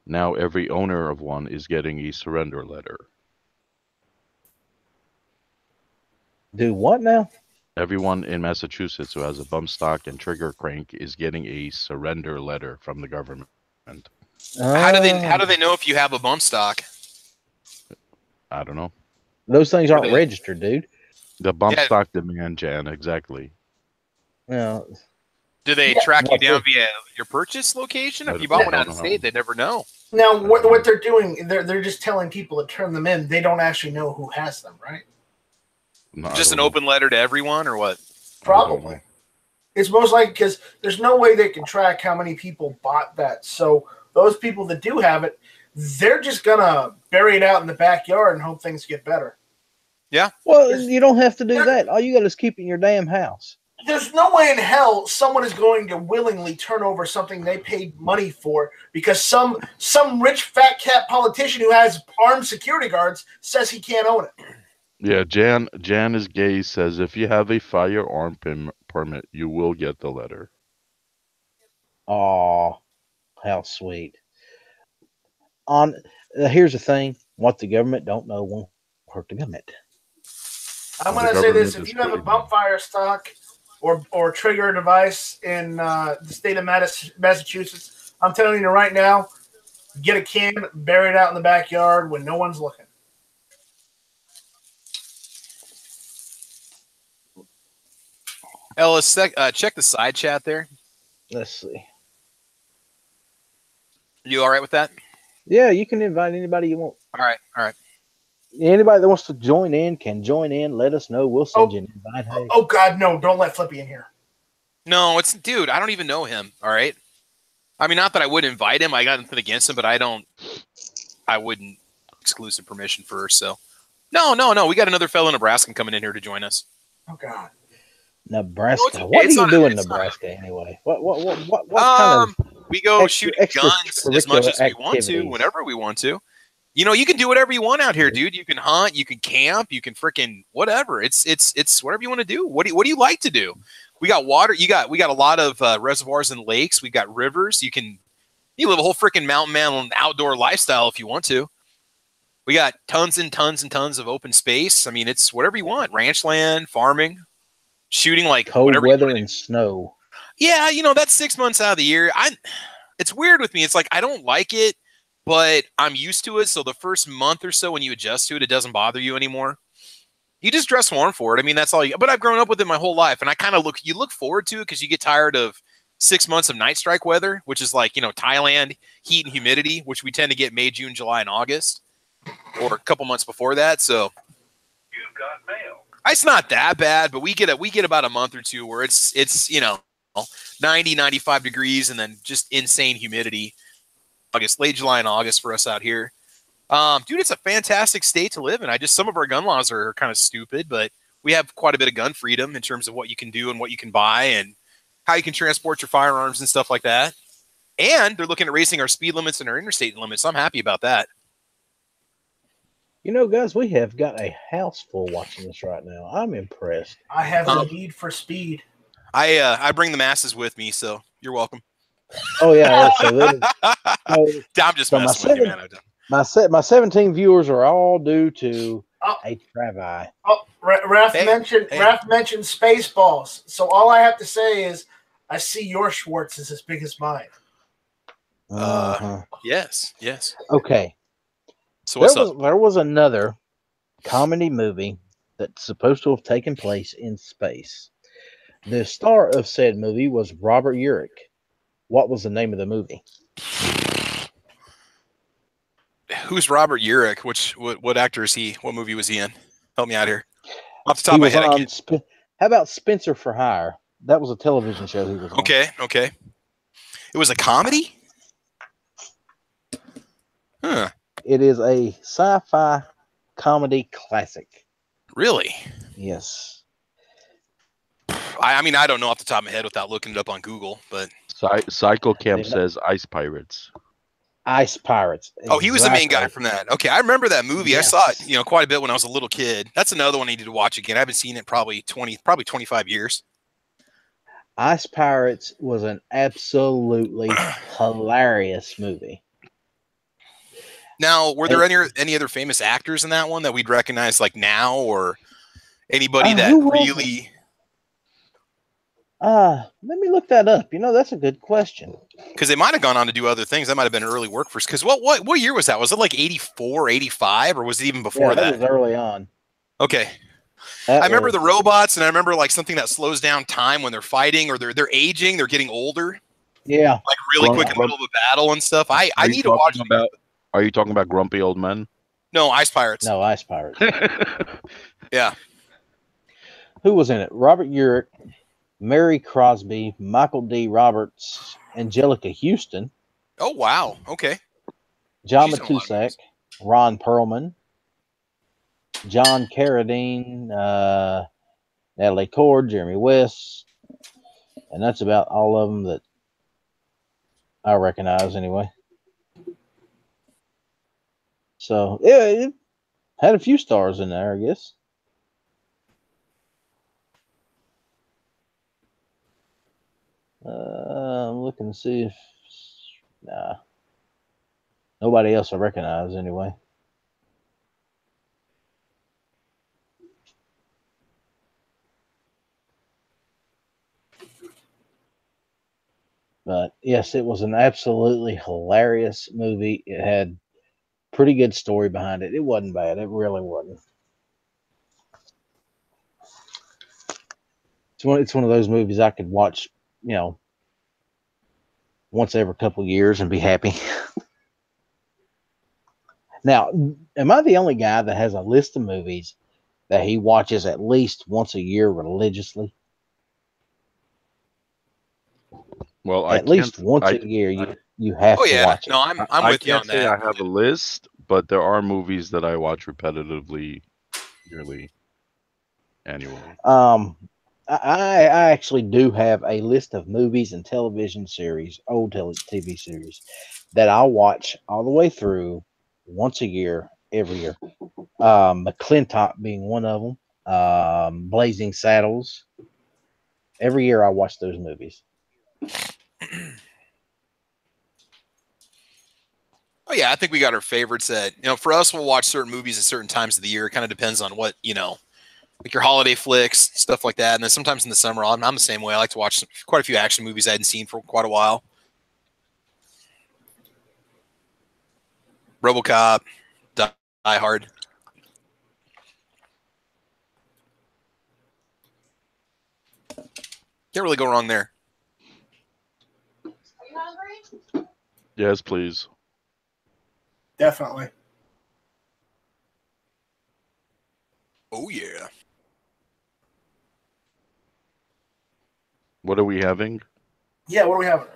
Now every owner of one is getting a surrender letter. Do what now? Everyone in Massachusetts who has a bump stock and trigger crank is getting a surrender letter from the government. How do they know if you have a bump stock? I don't know. Those things aren't registered, dude. The bump stock demand, Jan, exactly. Yeah. Do they track you down via your purchase location? If you bought one out of state, they never know. Now, what they're doing, they're just telling people to turn them in. They don't actually know who has them, right? No, Just an open letter to everyone, or what? Probably. It's most likely because there's no way they can track how many people bought that. So those people that do have it, they're just gonna bury it out in the backyard and hope things get better. Yeah. Well, you don't have to do that. All you got to is keep it in your damn house. There's no way in hell someone is going to willingly turn over something they paid money for because some rich fat cat politician who has armed security guards says he can't own it. Yeah, Jan is gay says if you have a firearm permit, you will get the letter. Oh, how sweet. Here's the thing: what the government don't know won't hurt the government. I'm going to say this: if you have a bump fire stock or trigger device in the state of Massachusetts, I'm telling you right now, get a can, bury it out in the backyard when no one's looking. Ellis, check the side chat there. Let's see. You all right with that? Yeah, you can invite anybody you want. All right. Anybody that wants to join in can join in. Let us know. We'll send you an invite. Hey. Oh, God, no. Don't let Flippy in here. No, dude, I don't even know him, all right? I mean, not that I would invite him. I got nothing against him, but I wouldn't exclusive permission first, so. No. We got another fellow Nebraskan coming in here to join us. Oh, God. Nebraska. No, what do you do in Nebraska anyway? What kind of we go shoot guns as much as we want to, whenever we want to. You know, you can do whatever you want out here, dude. You can hunt, you can camp, you can freaking whatever. It's whatever you want to do. What do you like to do? We got water. We got a lot of reservoirs and lakes. We got rivers. You live a whole freaking mountain man outdoor lifestyle if you want to. We got tons and tons and tons of open space. I mean, it's whatever you want. Ranch land, farming, shooting, like cold weather and snow. Yeah, that's 6 months out of the year. It's weird with me. It's like I don't like it, but I'm used to it. So the first month or so when you adjust to it, it doesn't bother you anymore. You just dress warm for it. I mean, that's all. But I've grown up with it my whole life, and I kind of look forward to it because you get tired of 6 months of night strike weather, which is like Thailand heat and humidity, which we tend to get May, June, July, and August, or a couple months before that. So you've got mail. It's not that bad, but we get about a month or two where it's 90, 95 degrees and then just insane humidity. Late July and August for us out here. Dude, it's a fantastic state to live in. Some of our gun laws are kind of stupid, but we have quite a bit of gun freedom in terms of what you can do and what you can buy and how you can transport your firearms and stuff like that. And they're looking at raising our speed limits and our interstate limits. I'm happy about that. Guys, we have got a house full watching this right now. I'm impressed. I have a need for speed. I bring the masses with me, so you're welcome. Oh yeah. I'm just messing with you, man. My 17 viewers are all due to a Travi. Oh, Raph mentioned Spaceballs. So all I have to say is I see your Schwartz is as big as mine. Yes. Okay. So what's up? There was another comedy movie that's supposed to have taken place in space. The star of said movie was Robert Urich. What was the name of the movie? Who's Robert Urich? What actor is he? What movie was he in? Help me out here. Off the top of my head, I can't. How about Spencer for Hire? That was a television show he was on. Okay. It was a comedy? Huh. It is a sci-fi comedy classic. Really? Yes. I mean, I don't know off the top of my head without looking it up on Google, but Cycle Camp says Ice Pirates. Ice Pirates. Oh, he was the main guy from that. Okay, I remember that movie. Yes. I saw it, quite a bit when I was a little kid. That's another one I needed to watch again. I haven't seen it probably 25 years. Ice Pirates was an absolutely hilarious movie. Now, were there any other famous actors in that one that we'd recognize like now, or anybody that really? Let me look that up. That's a good question. Because they might have gone on to do other things. That might have been early work for us. Because what year was that? Was it like 84, 85, or was it even before that? That was early on. Okay. I remember the robots, and I remember like something that slows down time when they're fighting, or they're aging, they're getting older. Yeah. like really Grump- quick in the middle of a battle and stuff. I Are need you to watch talking about? Are you talking about Grumpy Old Men? No, Ice Pirates. No, Ice Pirates. Yeah. Who was in it? Robert Urich, Mary Crosby, Michael D. Roberts, Angelica Houston, Oh wow. Okay. John She's in a lot of Matusak, movies. Ron Perlman, John Carradine, Natalie Cord, Jeremy West, and that's about all of them that I recognize anyway. So yeah, it had a few stars in there, I guess. I'm looking to see if nobody else I recognize anyway. But yes, it was an absolutely hilarious movie. It had pretty good story behind it. It wasn't bad. It really wasn't. It's one of those movies I could watch, once every couple of years and be happy. Now, am I the only guy that has a list of movies that he watches at least once a year religiously? Well, At least once a year, you have Oh to yeah. watch it. No, I'm I with you can't on say that. I have a list, but there are movies that I watch repetitively, yearly, annually. I actually do have a list of movies and television series, old TV series, that I'll watch all the way through once a year, every year. McClintock being one of them. Blazing Saddles. Every year I watch those movies. Oh yeah, I think we got our favorites that for us we'll watch certain movies at certain times of the year. It kind of depends on what, like your holiday flicks, stuff like that. And then sometimes in the summer, I'm the same way. I like to watch quite a few action movies I hadn't seen for quite a while. RoboCop, Die Hard. Can't really go wrong there. Are you hungry? Yes, please. Definitely. Oh yeah. What are we having? Yeah, what do we have?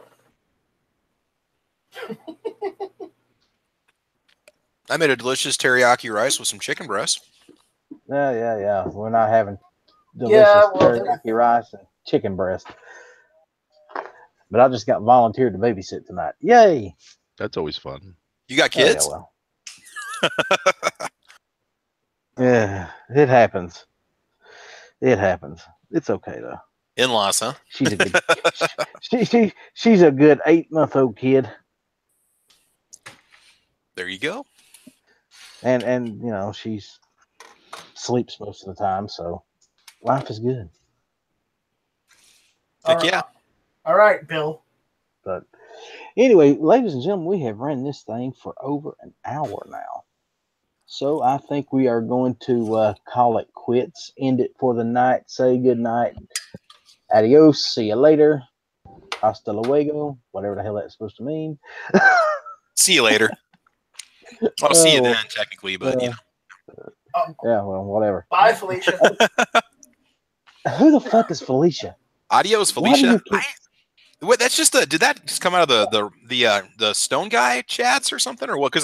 I made a delicious teriyaki rice with some chicken breast. Yeah. We're not having delicious teriyaki rice and chicken breast. But I just got volunteered to babysit tonight. Yay! That's always fun. You got kids? Oh, yeah, well. Yeah, it happens. It happens. It's okay though. In-laws, huh? She's a good she's a good 8-month-old kid. There you go. And she's sleeps most of the time, so life is good. Heck yeah. All right, Bill. But anyway, ladies and gentlemen, we have ran this thing for over an hour now. So I think we are going to call it quits, end it for the night, say good night, adios, see you later, hasta luego, whatever the hell that's supposed to mean. See you later. I'll see you then, technically, but yeah, well, whatever. Bye, Felicia. Who the fuck is Felicia? Adios, Why do Felicia. you keep- Wait, that's just did that just come out of the Stone Guy chats or something or what? Because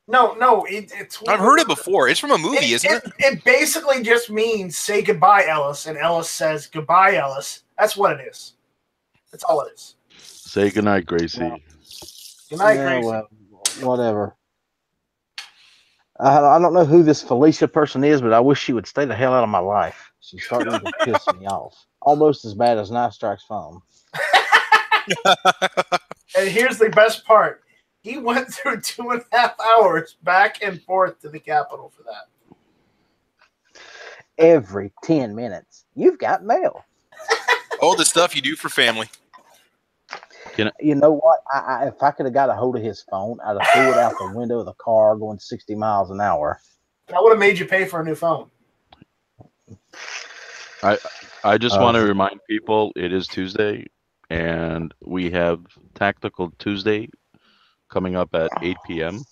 No, it's. I've heard it before. It's from a movie, isn't it? It basically just means say goodbye, Ellis, and Ellis says goodbye, Ellis. That's what it is. That's all it is. Say goodnight, Gracie. Well, Good night, yeah, Gracie. well, whatever. I don't know who this Felicia person is, but I wish she would stay the hell out of my life. She's starting to piss me off. Almost as bad as Night Strike's phone. And here's the best part. He went through 2.5 hours back and forth to the Capitol for that. Every 10 minutes, you've got mail. Oh, the stuff you do for family. You know what? If I could have got a hold of his phone, I'd have threw it out the window of the car going 60 miles an hour. That would have made you pay for a new phone. I just want to remind people it is Tuesday, And we have Tactical Tuesday coming up at 8 p.m.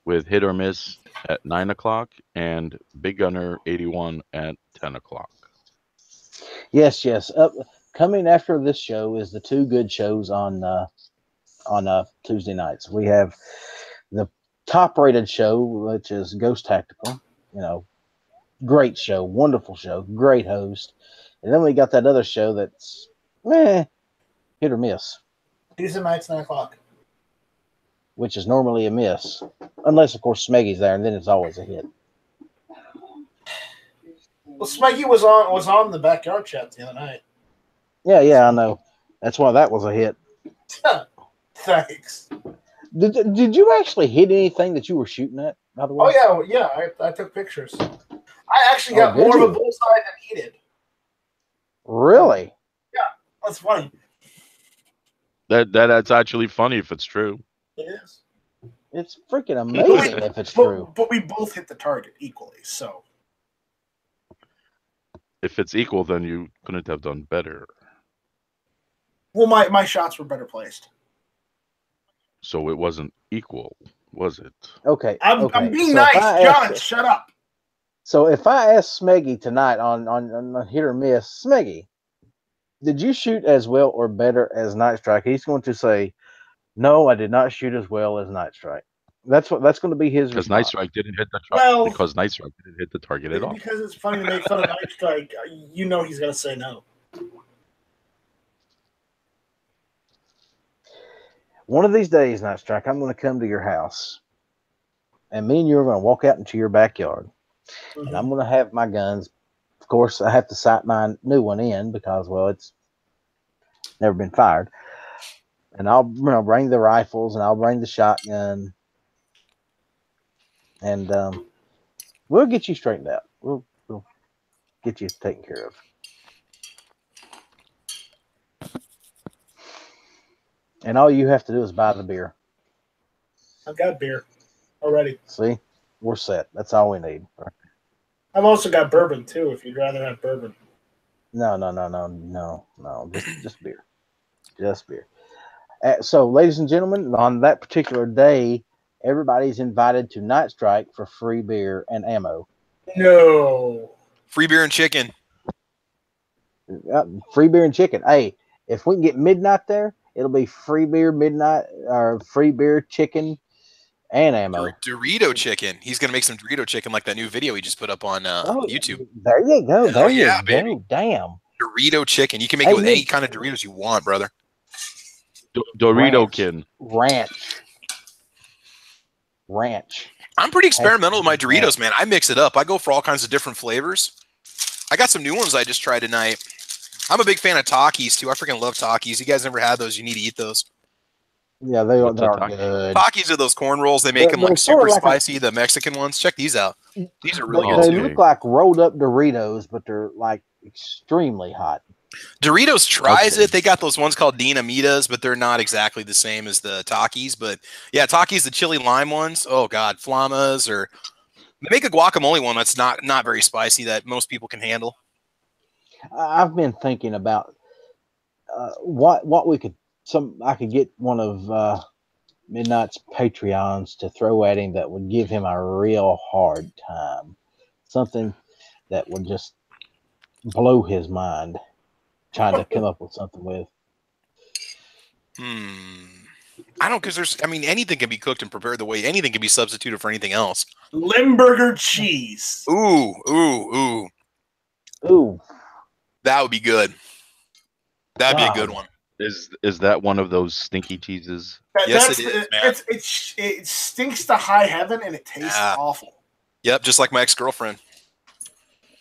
with Hit or Miss at 9 o'clock and Big Gunner 81 at 10 o'clock. Yes, yes. Coming after this show is the two good shows on Tuesday nights. We have the top-rated show, which is Ghost Tactical. You know, great show, wonderful show, great host. And then we got that other show that's hit or miss, Tuesday nights, 9 o'clock. which is normally a miss, unless of course Smeggy's there, and then it's always a hit. Well, Smeggy was on the backyard chat the other night. Yeah, I know. That's why that was a hit. Thanks. Did you actually hit anything that you were shooting at, by the way? Oh, yeah. I took pictures. I actually got more of a bullseye than he did. Really? Yeah, that's funny. That's actually funny if it's true. It is. It's freaking amazing if it's true. But we both hit the target equally, so. If it's equal, then you couldn't have done better. Well, my shots were better placed. So it wasn't equal, was it? Okay. I'm being So nice, John. ask, Shut up. So if I ask Smeggy tonight on hit or miss, Smeggy, did you shoot as well or better as Night Strike? He's going to say, "No, I did not shoot as well as Night Strike." That's going to be his response. Because Night Strike didn't hit the target. Because Night Strike didn't hit the target at all. Because it's funny to make fun of Night Strike. You know he's gonna say no. One of these days, Night Strike, I'm going to come to your house, and me and you are going to walk out into your backyard, and I'm going to have my guns. Of course, I have to sight my new one in because, well, it's never been fired. And I'll bring the rifles, and I'll bring the shotgun, and we'll get you straightened out. We'll get you taken care of. And all you have to do is buy the beer. I've got beer already. See? We're set. That's all we need. I've also got bourbon, too, if you'd rather have bourbon. No. Just beer. Just beer. So, ladies and gentlemen, on that particular day, everybody's invited to Night Strike for free beer and ammo. No. Free beer and chicken. Free beer and chicken. Hey, if we can get Midnight there, it'll be free beer, Midnight, or free beer, chicken, and ammo. Dorito chicken. He's going to make some Dorito chicken like that new video he just put up on YouTube. There you go. There you go. Baby. Damn. Dorito chicken. You can make it with any kind of Doritos you want, brother. Dorito-kin. Ranch. I'm pretty experimental with my Doritos, man. I mix it up. I go for all kinds of different flavors. I got some new ones I just tried tonight. I'm a big fan of Takis, too. I freaking love Takis. You guys never had those. You need to eat those. Yeah, they are good. Takis are those corn rolls. They make them like super spicy, the Mexican ones. Check these out. These are really good, They too. look like rolled up Doritos, but they're like extremely hot. Doritos tries it. They got those ones called Dinamitas, but they're not exactly the same as the Takis. But yeah, Takis, the chili lime ones. Oh God, Flamas, or they make a guacamole one that's not very spicy that most people can handle. I've been thinking about what we could. I could get one of Midnight's Patreons to throw at him that would give him a real hard time. Something that would just blow his mind. Trying to come up with something with. I don't, because anything can be cooked and prepared the way anything can be substituted for anything else. Limburger cheese. Ooh. That would be good. That'd be a good one. Is that one of those stinky cheeses? Yes, it is, man. It stinks to high heaven and it tastes awful. Yep, just like my ex-girlfriend.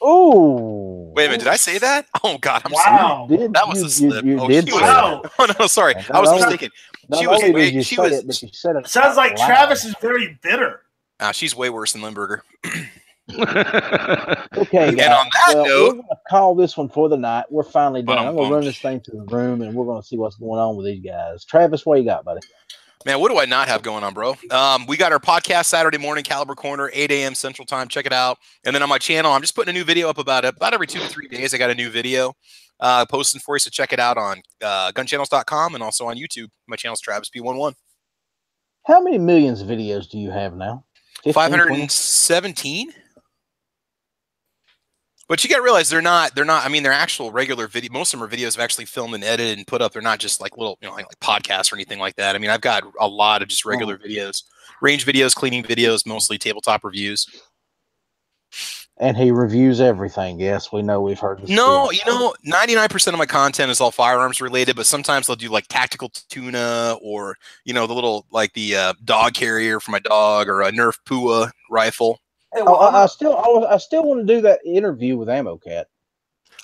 Oh. Wait a minute, did I say that? Oh God, I'm wow. sorry. That was a slip. You did say that. Oh no, sorry. I was mistaken. She was Sounds like Travis is very bitter. She's way worse than Limburger. Okay, and on that note, we're going to call this one for the night. We're finally done. I'm going to Bum. run this thing to the room, and we're going to see what's going on with these guys. Travis, what you got, buddy? Man, what do I not have going on, bro? We got our podcast Saturday morning, Caliber Corner, 8 a.m. Central Time. Check it out. And then on my channel, I'm just putting a new video up about every 2 to 3 days. I got a new video posting for you, so check it out on gunchannels.com and also on YouTube. My channel's Travis B11. How many millions of videos do you have now? 15, 517. But you got to realize they're not, I mean, they're actual regular video. Most of them are videos I've actually filmed and edited and put up. They're not just like little, like podcasts or anything like that. I mean, I've got a lot of just regular videos, range videos, cleaning videos, mostly tabletop reviews. And he reviews everything. Yes, we know. We've heard this. No, 99% of my content is all firearms related, but sometimes they'll do like tactical tuna or, the little, like the dog carrier for my dog or a Nerf Pua rifle. Hey, well, I still want to do that interview with Ammo Cat.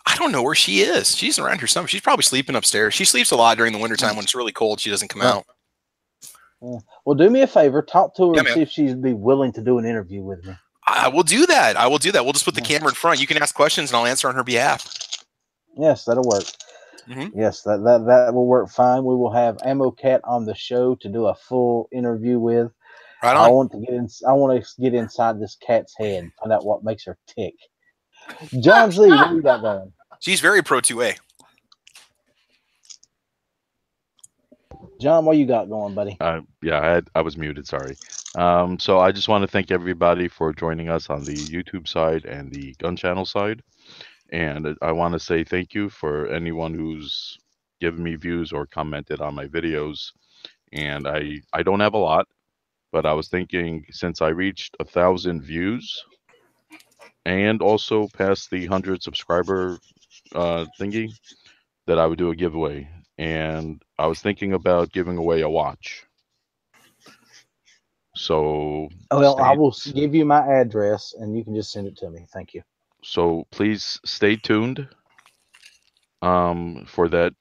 I don't know where she is. She's around here somewhere. She's probably sleeping upstairs. She sleeps a lot during the wintertime when it's really cold. She doesn't come out. Well, do me a favor. Talk to her and man. see if she'd be willing to do an interview with me. I will do that. We'll just put the camera in front. You can ask questions and I'll answer on her behalf. Yes, that'll work. Yes, that will work fine. We will have Ammo Cat on the show to do a full interview with. Right on. I want to get inside this cat's head, find out what makes her tick. John Z, what you got going? She's very pro 2A. John, what you got going, buddy? Yeah, I was muted. Sorry. So I just want to thank everybody for joining us on the YouTube side and the Gun Channel side, and I want to say thank you for anyone who's given me views or commented on my videos. And I don't have a lot. But I was thinking, since I reached 1,000 views and also passed the 100 subscriber thingy, that I would do a giveaway. And I was thinking about giving away a watch. So, well, I will give you my address, and you can just send it to me. Thank you. So please stay tuned for that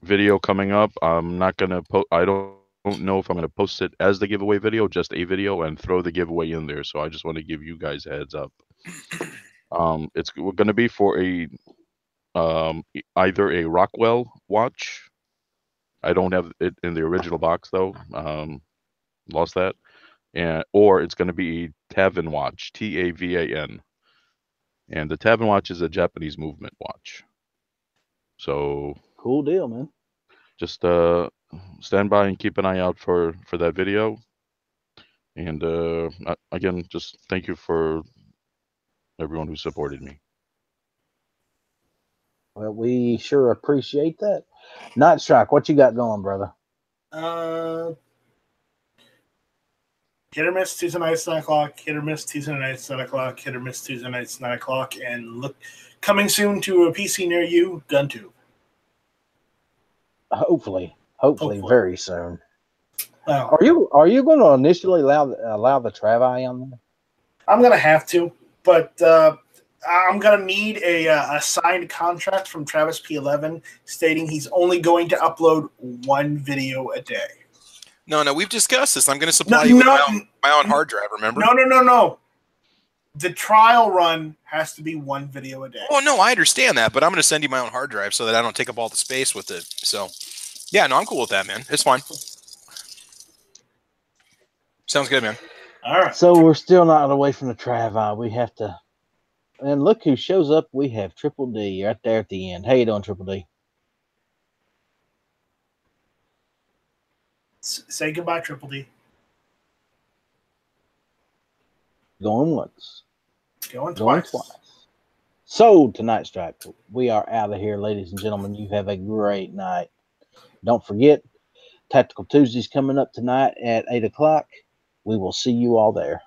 video coming up. I'm not gonna I don't know if I'm going to post it as the giveaway video, just a video, and throw the giveaway in there. So I just want to give you guys a heads up. It's going to be for a either a Rockwell watch. I don't have it in the original box though. Lost that. Or it's going to be a Tavan watch, Tavan. And the Tavan watch is a Japanese movement watch. So cool deal, man. Just stand by and keep an eye out for that video. And again, just thank you for everyone who supported me. Well, we sure appreciate that. Night Strike, what you got going, brother? Hit or miss Tuesday nights 9 o'clock. Hit or miss Tuesday nights 9 o'clock. Hit or miss Tuesday nights 9 o'clock. And look, coming soon to a PC near you, GunTube. Hopefully, very soon. Well, are you going to initially allow the Travi on there? I'm going to have to, but I'm going to need a signed contract from Travis P11 stating he's only going to upload one video a day. No, we've discussed this. I'm going to supply you with my own hard drive, remember? No. The trial run has to be one video a day. Oh, no, I understand that, but I'm going to send you my own hard drive so that I don't take up all the space with it. So, yeah, no, I'm cool with that, man. It's fine. Sounds good, man. All right. So we're still not away from the Travi. We have to. And look who shows up. We have Triple D right there at the end. How you doing, Triple D? Say goodbye, Triple D. Going once. Going twice. So, tonight, Stripe, we are out of here, ladies and gentlemen. You have a great night. Don't forget, Tactical Tuesday's coming up tonight at 8 o'clock. We will see you all there.